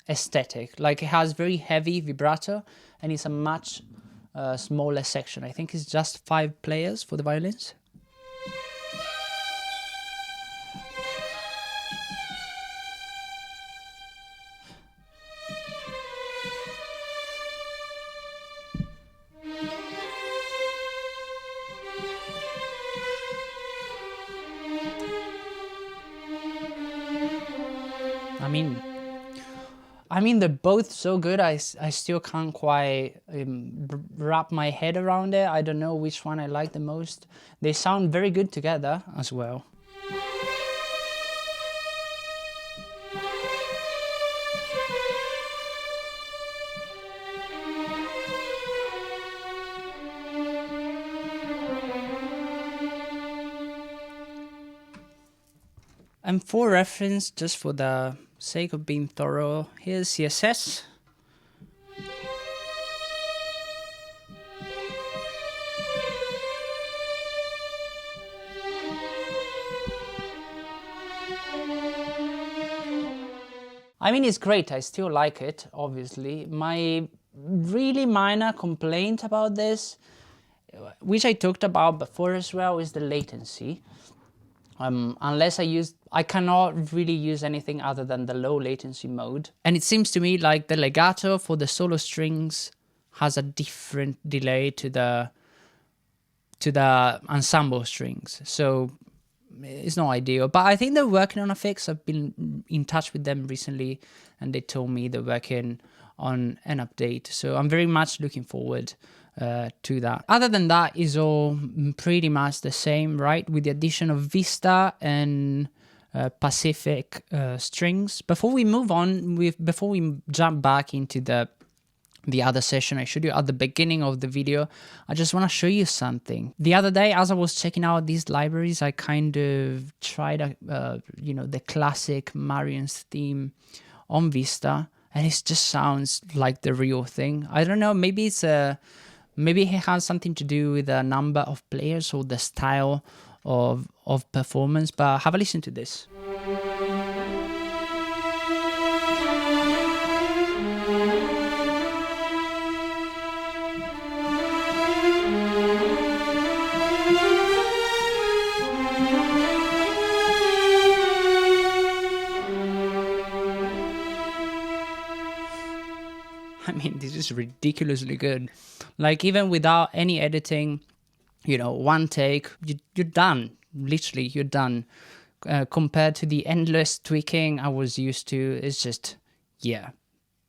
aesthetic. Like, it has very heavy vibrato, and it's a much smaller section. I think it's just 5 players for the violins. I mean, they're both so good. I still can't quite wrap my head around it. I don't know which one I like the most. They sound very good together as well. And for reference, just for the sake of being thorough, here's CSS. I mean, it's great. I still like it, obviously. My really minor complaint about this, which I talked about before as well, is the latency. Unless I cannot really use anything other than the low latency mode. And it seems to me like the legato for the solo strings has a different delay to the ensemble strings. So it's not ideal, but I think they're working on a fix. I've been in touch with them recently and they told me they're working on an update. So I'm very much looking forward to that. Other than that, is all pretty much the same, right? With the addition of Vista and Pacific strings. Before we move on, before we jump back into the other session I showed you at the beginning of the video, I just want to show you something. The other day, as I was checking out these libraries, I kind of tried, you know, the classic Marian's theme on Vista, and it just sounds like the real thing. I don't know, maybe maybe it has something to do with the number of players or the style of performance, but have a listen to this. I mean, this is ridiculously good. Like, even without any editing, you know, one take, you're done. Literally, you're done. Compared to the endless tweaking I was used to, it's just, yeah,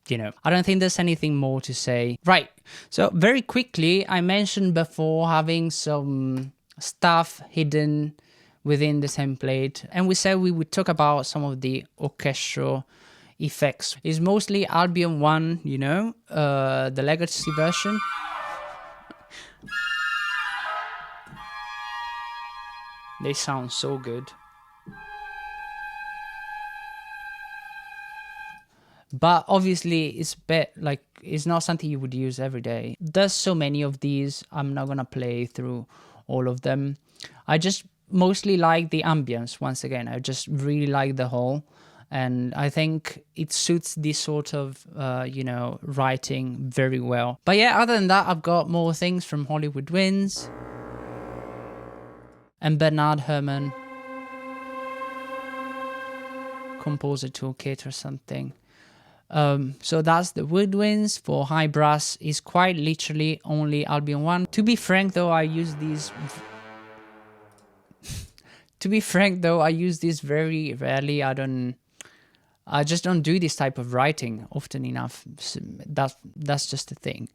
you know, I don't think there's anything more to say. Right, so very quickly, I mentioned before having some stuff hidden within the template, and we said we would talk about some of the orchestral effects. It's mostly Albion 1, you know, the legacy version. They sound so good. But obviously it's it's not something you would use every day. There's so many of these, I'm not gonna play through all of them. I just mostly like the ambience. Once again, I just really like the whole, and I think it suits this sort of you know, writing very well. But yeah, other than that, I've got more things from Woodwinds and Bernard Herrmann Composer Toolkit or something. So that's the Woodwinds. For high brass is quite literally only Albion 1. To be frank though, I use these very rarely. I just don't do this type of writing often enough. So that's just the thing.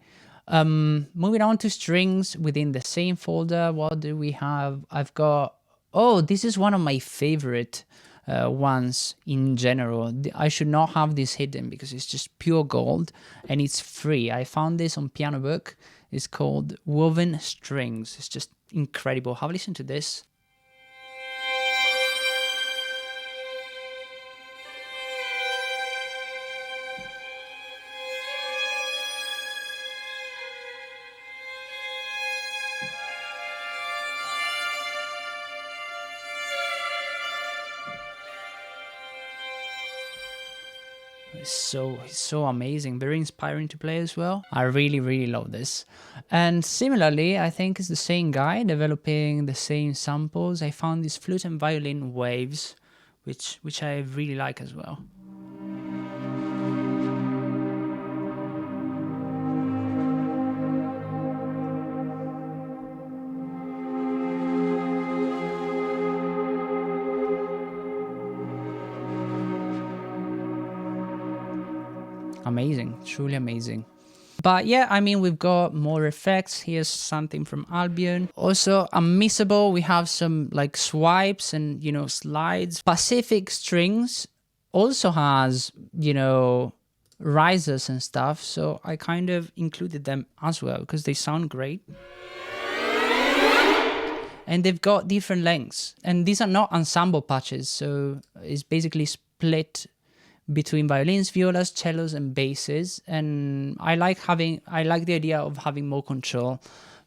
Moving on to strings within the same folder, what do we have? I've got, oh, this is one of my favorite ones in general. I should not have this hidden because it's just pure gold and it's free. I found this on Piano Book. It's called Woven Strings. It's just incredible. Have a listen to this. It's so amazing, very inspiring to play as well. I really love this. And similarly, I think it's the same guy developing the same samples. I found these flute and violin waves, which I really like as well. Amazing, truly amazing. But yeah, I mean, we've got more effects. Here's something from Albion. Also unmissable, we have some like swipes and, you know, slides. Pacific Strings also has, you know, risers and stuff. So I kind of included them as well because they sound great. And they've got different lengths. And these are not ensemble patches. So it's basically split between violins, violas, cellos, and basses. And I like the idea of having more control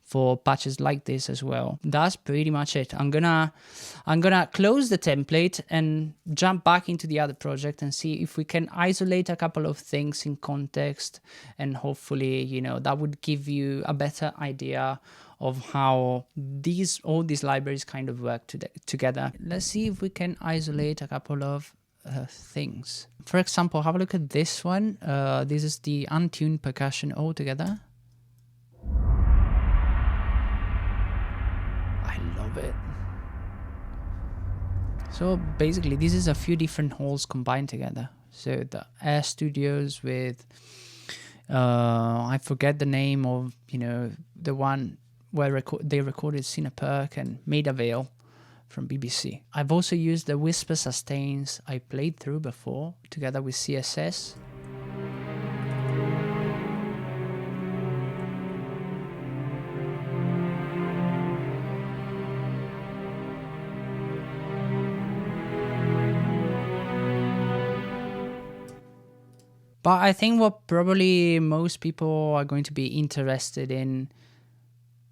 for patches like this as well. That's pretty much it. I'm gonna close the template and jump back into the other project and see if we can isolate a couple of things in context, and hopefully, you know, that would give you a better idea of how all these libraries kind of work together. Let's see if we can isolate a couple of things. For example, have a look at this one. This is the untuned percussion altogether. I love it. So basically, this is a few different halls combined together. So the Air Studios with, I forget the name of, you know, the one where they recorded Cineperk and Maida Vale from BBC. I've also used the whisper sustains I played through before, together with CSS. But I think what probably most people are going to be interested in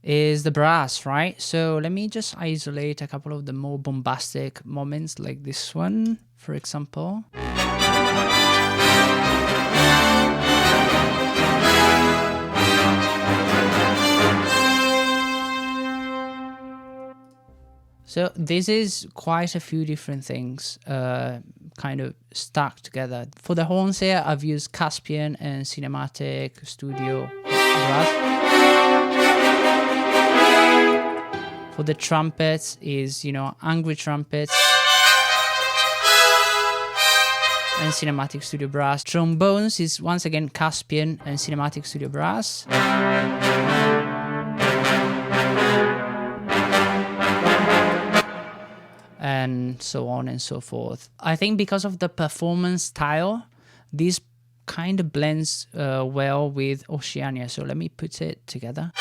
is the brass, right? So let me just isolate a couple of the more bombastic moments, like this one, for example. So this is quite a few different things kind of stuck together. For the horns here, I've used Caspian and Cinematic Studio brass. For the trumpets is, you know, Angry Trumpets and Cinematic Studio Brass. Trombones is once again Caspian and Cinematic Studio Brass. And so on and so forth. I think because of the performance style, this kind of blends well with Oceania. So let me put it together.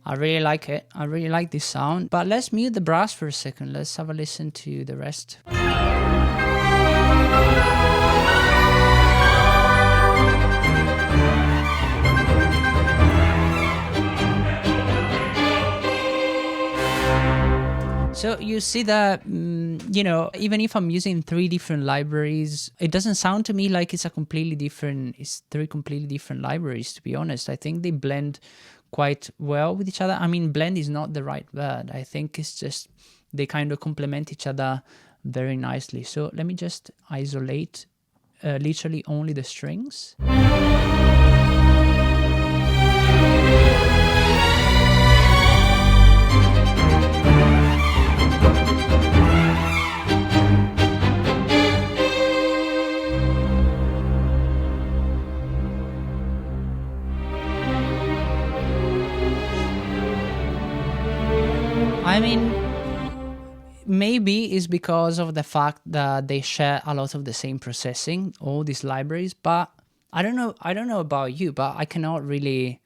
I really like it. I really like this sound. But let's mute the brass for a second. Let's have a listen to the rest. So you see that, you know, even if I'm using 3 different libraries, it doesn't sound to me like it's it's 3 completely different libraries, to be honest. I think they blend quite well with each other. I mean, blend is not the right word. I think it's just they kind of complement each other very nicely. So let me just isolate literally only the strings. I mean, maybe it's because of the fact that they share a lot of the same processing, all these libraries, but I don't know about you, but I cannot really,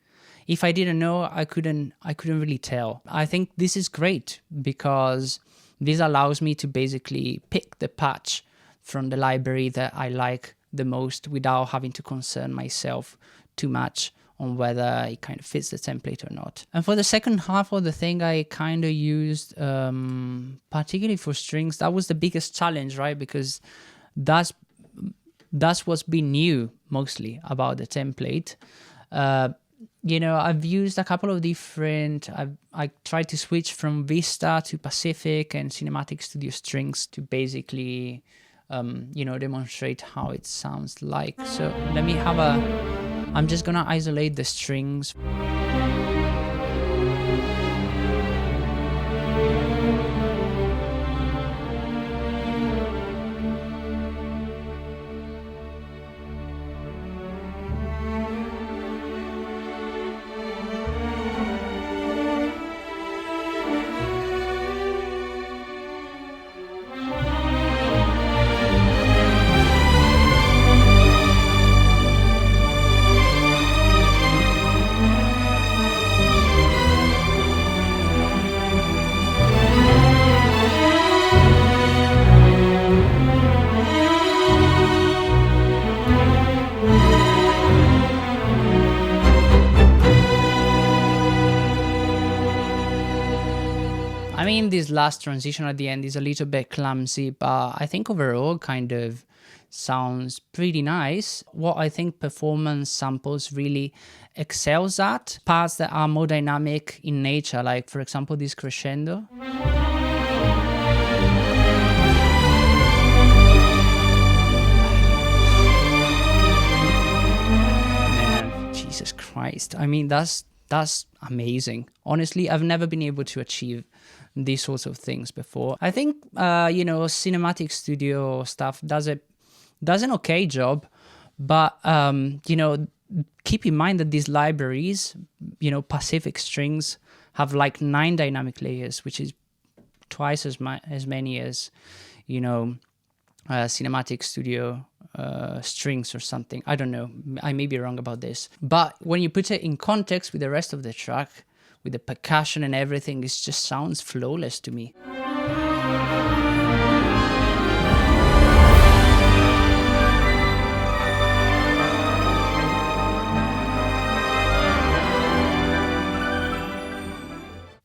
if I didn't know, I couldn't really tell. I think this is great because this allows me to basically pick the patch from the library that I like the most without having to concern myself too much on whether it kind of fits the template or not. And for the second half of the thing, I kind of used, particularly for strings, that was the biggest challenge, right? Because that's what's been new mostly about the template. You know, I've used a couple of different, I tried to switch from Vista to Pacific and Cinematic Studio Strings to basically, you know, demonstrate how it sounds like. So let me have I'm just gonna isolate the strings. I mean, this last transition at the end is a little bit clumsy, but I think overall kind of sounds pretty nice. What I think Performance Samples really excels at, parts that are more dynamic in nature, like for example this crescendo. Man, Jesus Christ. I mean, that's amazing. Honestly, I've never been able to achieve these sorts of things before. I think, you know, Cinematic Studio stuff does an okay job, but, you know, keep in mind that these libraries, you know, Pacific Strings have like 9 dynamic layers, which is twice as many as, you know, Cinematic Studio Strings or something. I don't know. I may be wrong about this. But when you put it in context with the rest of the track, with the percussion and everything, it just sounds flawless to me.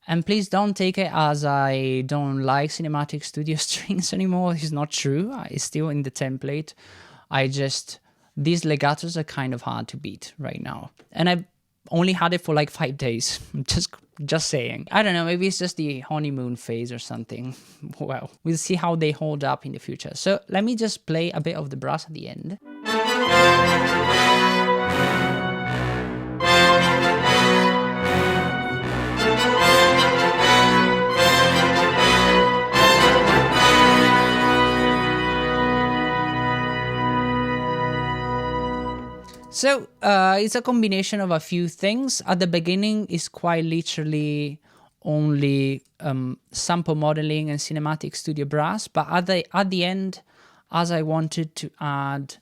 And please don't take it as I don't like Cinematic Studio Strings anymore. It's not true. It's still in the template. These legatos are kind of hard to beat right now. And I've only had it for like 5 days. Just saying. I don't know, maybe it's just the honeymoon phase or something. Well, we'll see how they hold up in the future. So let me just play a bit of the brass at the end. So it's a combination of a few things. At the beginning, it's quite literally only sample modeling and Cinematic Studio Brass, but at the end, as I wanted to add,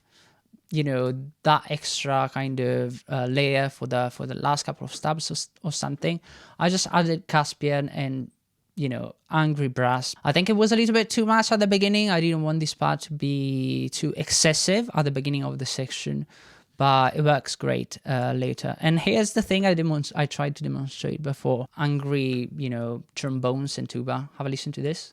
you know, that extra kind of layer for the last couple of stabs or something, I just added Caspian and, you know, Angry Brass. I think it was a little bit too much at the beginning. I didn't want this part to be too excessive at the beginning of the section, but it works great later. And here's the thing I tried to demonstrate before. Angry, you know, trombones and tuba. Have a listen to this.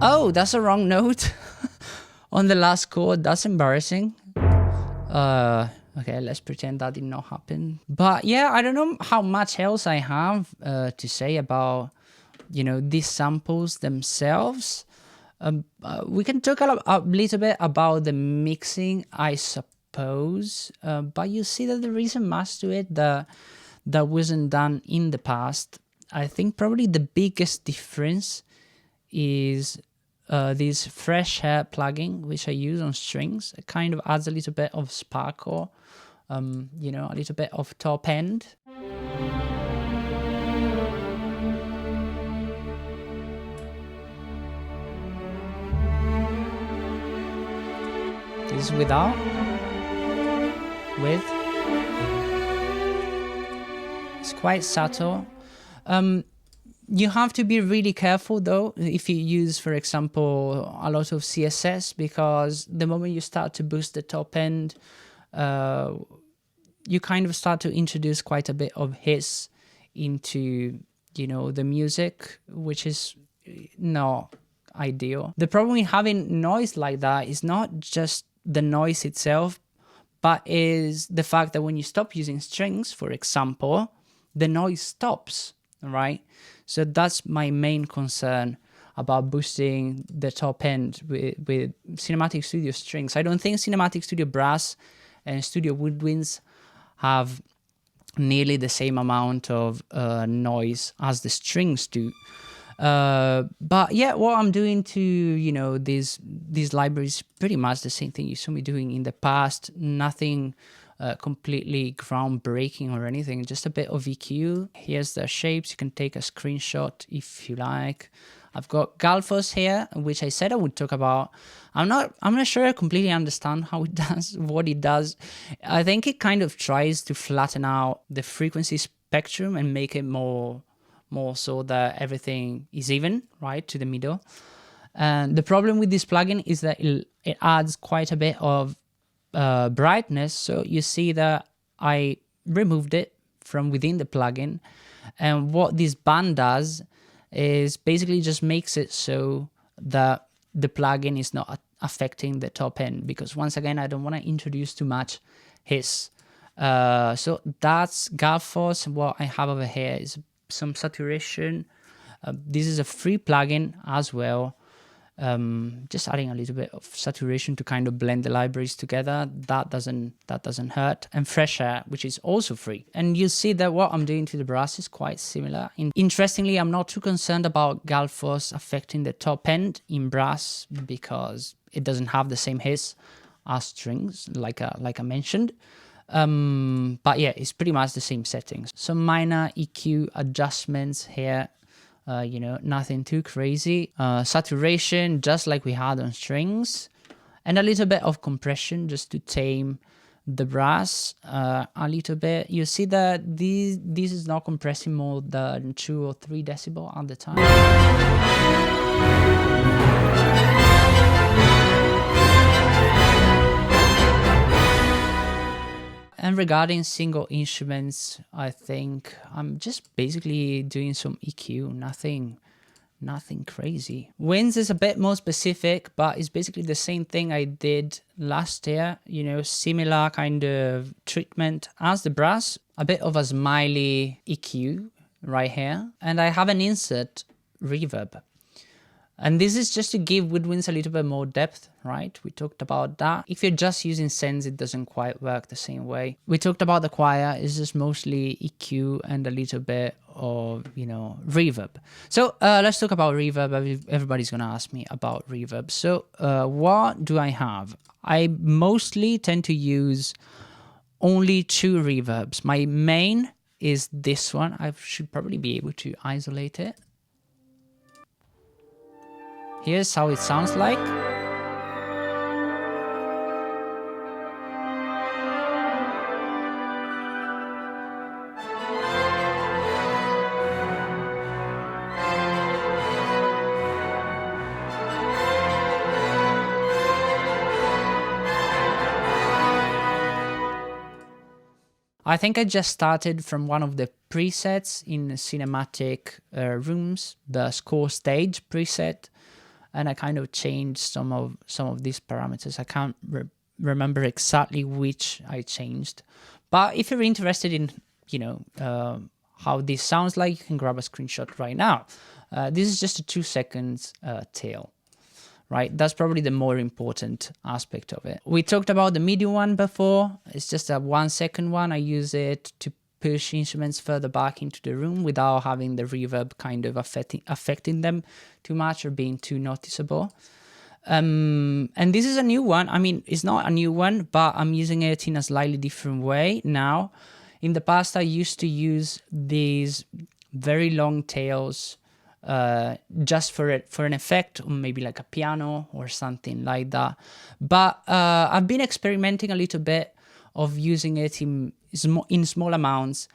Oh, that's a wrong note. On the last chord, that's embarrassing. Okay, let's pretend that did not happen. But yeah, I don't know how much else I have to say about, you know, these samples themselves. We can talk a little bit about the mixing, I suppose. But you see that there isn't much to it that wasn't done in the past. I think probably the biggest difference is this Fresh Air plugin, which I use on strings. It kind of adds a little bit of sparkle, you know, a little bit of top end. This is without, with. It's quite subtle. You have to be really careful though if you use, for example, a lot of CSS, because the moment you start to boost the top end, you kind of start to introduce quite a bit of hiss into, you know, the music, which is not ideal. The problem with having noise like that is not just the noise itself, but is the fact that when you stop using strings, for example, the noise stops, right? So that's my main concern about boosting the top end with Cinematic Studio strings. I don't think Cinematic Studio Brass and Studio Woodwinds have nearly the same amount of noise as the strings do. But yeah, what I'm doing to, you know, these libraries, pretty much the same thing you saw me doing in the past. Nothing completely groundbreaking or anything, just a bit of EQ. Here's the shapes. You can take a screenshot if you like. I've got Galfos here, which I said I would talk about. I'm not sure I completely understand how it does what it does. I think it kind of tries to flatten out the frequency spectrum and make it more so that everything is even, right, to the middle. And the problem with this plugin is that it adds quite a bit of brightness. So you see that I removed it from within the plugin, and what this band does is basically just makes it so that the plugin is not affecting the top end, because once again I don't want to introduce too much hiss. So that's Galfos. What I have over here is some saturation. This is a free plugin as well. Just adding a little bit of saturation to kind of blend the libraries together. That doesn't hurt. And Fresh Air, which is also free. And you see that what I'm doing to the brass is quite similar. Interestingly, I'm not too concerned about Galfos affecting the top end in brass, because it doesn't have the same hiss as strings, like I mentioned. But yeah, it's pretty much the same settings. Some minor EQ adjustments here. You know, nothing too crazy. Saturation, just like we had on strings, and a little bit of compression just to tame the brass a little bit. You see that this is not compressing more than 2 or 3 decibel at the time. And regarding single instruments, I think I'm just basically doing some EQ, nothing crazy. Winds is a bit more specific, but it's basically the same thing I did last year, you know, similar kind of treatment as the brass, a bit of a smiley EQ right here. And I have an insert reverb. And this is just to give Woodwinds a little bit more depth, right? We talked about that. If you're just using sends, it doesn't quite work the same way. We talked about the choir. It's just mostly EQ and a little bit of, you know, reverb. So let's talk about reverb. Everybody's going to ask me about reverb. So what do I have? I mostly tend to use only 2 reverbs. My main is this one. I should probably be able to isolate it. Here's how it sounds like. I think I just started from one of the presets in cinematic rooms, the score stage preset. And I kind of changed some of these parameters. I can't remember exactly which I changed. But if you're interested in, you know, how this sounds like, you can grab a screenshot right now. This is just a 2 seconds tail, right? That's probably the more important aspect of it. We talked about the MIDI one before. It's just a 1 second one. I use it to push instruments further back into the room without having the reverb kind of affecting them too much or being too noticeable. And this is a new one. I mean, it's not a new one, but I'm using it in a slightly different way now. In the past, I used to use these very long tails just for an effect, or maybe like a piano or something like that. But I've been experimenting a little bit of using it in small amounts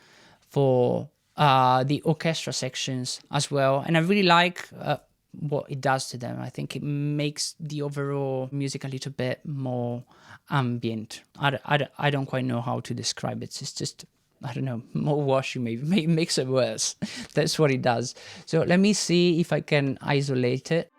for the orchestra sections as well, and I really like what it does to them. I think it makes the overall music a little bit more ambient. I don't quite know how to describe it. It's just, I don't know, more washy maybe makes it worse. That's what it does. So let me see if I can isolate it.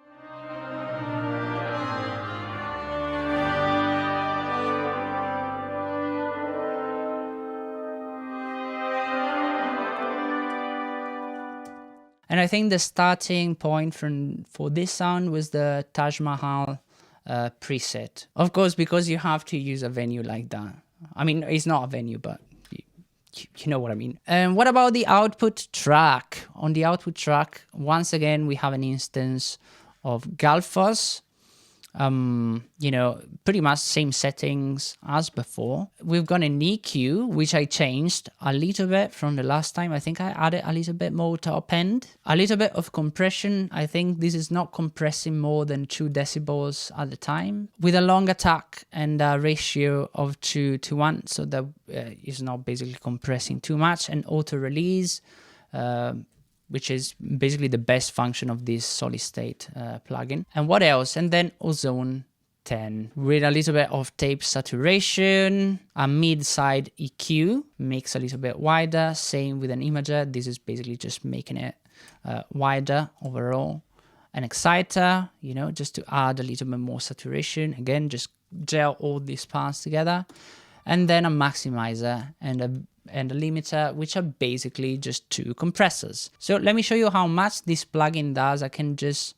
And I think the starting point for this sound was the Taj Mahal preset. Of course, because you have to use a venue like that. I mean, it's not a venue, but you know what I mean. And what about the output track? On the output track, once again, we have an instance of Galfos. You know, pretty much same settings as before. We've got an EQ, which I changed a little bit from the last time. I think I added a little bit more top end. A little bit of compression. I think this is not compressing more than 2 decibels at the time. With a long attack and a ratio of 2:1, so that is not basically compressing too much. And auto release, which is basically the best function of this solid state plugin. And what else? And then Ozone 10 with a little bit of tape saturation, a mid-side EQ, makes a little bit wider, same with an imager. This is basically just making it wider overall. An exciter, you know, just to add a little bit more saturation. Again, just gel all these parts together. And then a maximizer and a limiter, which are basically just 2 compressors. So let me show you how much this plugin does. I can just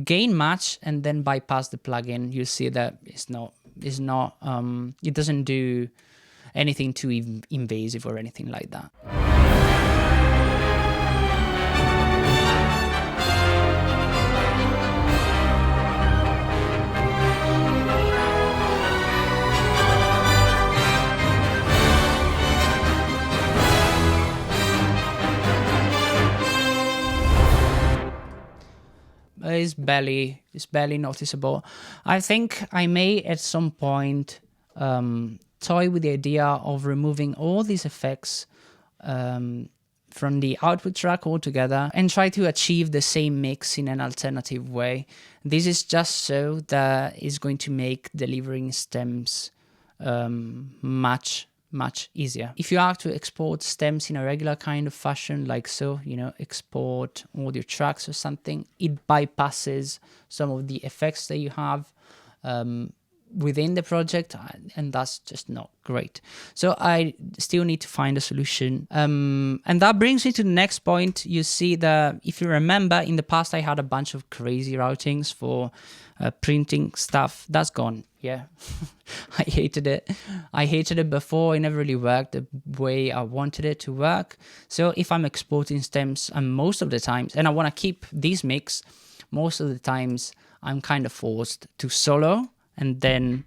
gain match and then bypass the plugin. You see that it doesn't do anything too invasive or anything like that. It's barely noticeable. I think I may at some point toy with the idea of removing all these effects from the output track altogether and try to achieve the same mix in an alternative way. This is just so that it's going to make delivering stems much easier. If you have to export stems in a regular kind of fashion, like so, you know, export audio tracks or something, it bypasses some of the effects that you have within the project, and that's just not great. So I still need to find a solution. And that brings me to the next point. You see that, if you remember, in the past I had a bunch of crazy routings for printing stuff. That's gone. Yeah, I hated it. I hated it before. It never really worked the way I wanted it to work. So if I'm exporting stems, and most of the times, and I want to keep this mix, most of the times I'm kind of forced to solo and then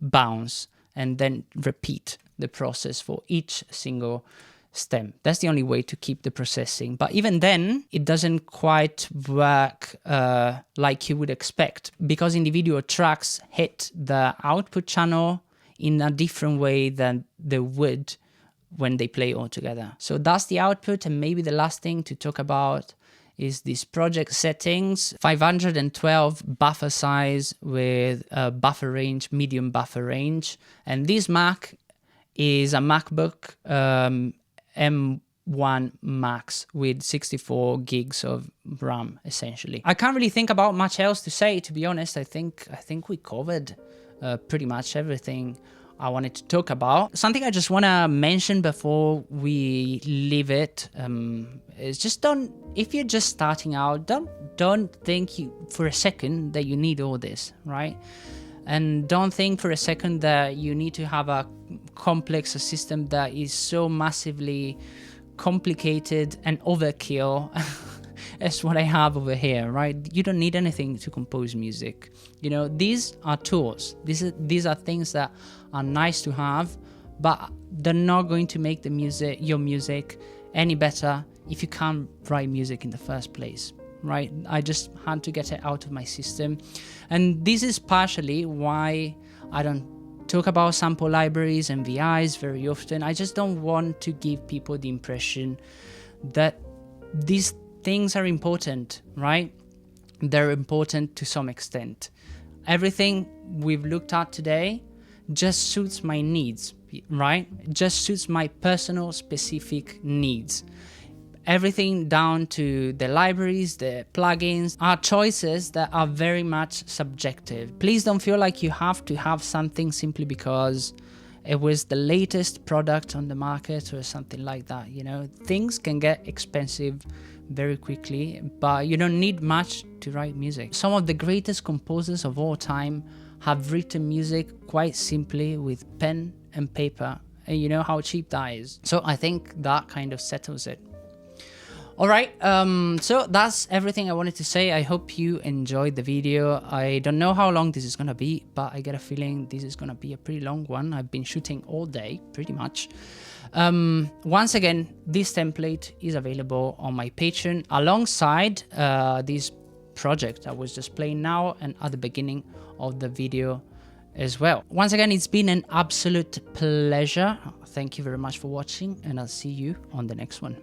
bounce and then repeat the process for each single stem. That's the only way to keep the processing. But even then, it doesn't quite work like you would expect, because individual tracks hit the output channel in a different way than they would when they play all together. So that's the output. And maybe the last thing to talk about is this project settings. 512 buffer size with a buffer range, medium buffer range. And this Mac is a MacBook M1 Max with 64 gigs of RAM, essentially. I can't really think about much else to say, to be honest. I think we covered pretty much everything I wanted to talk about. Something I just want to mention before we leave it is just if you're just starting out, don't think for a second that you need all this, right? And don't think for a second that you need to have a complex a system that is so massively complicated and overkill as what I have over here, right? You don't need anything to compose music. You know, these are tools. These are things that are nice to have, but they're not going to make your music any better if you can't write music in the first place, right? I just had to get it out of my system. And this is partially why I don't talk about sample libraries and VIs very often. I just don't want to give people the impression that these things are important, right? They're important to some extent. Everything we've looked at today just suits my needs, right? Just suits my personal specific needs. Everything down to the libraries, the plugins, are choices that are very much subjective. Please don't feel like you have to have something simply because it was the latest product on the market or something like that. You know, things can get expensive very quickly, but you don't need much to write music. Some of the greatest composers of all time have written music quite simply with pen and paper, and you know how cheap that is. So I think that kind of settles it. All right, so that's everything I wanted to say. I hope you enjoyed the video. I don't know how long this is gonna be, but I get a feeling this is gonna be a pretty long one. I've been shooting all day, pretty much. Once again, this template is available on my Patreon alongside this project I was just playing now and at the beginning of the video as well. Once again, it's been an absolute pleasure. Thank you very much for watching, and I'll see you on the next one.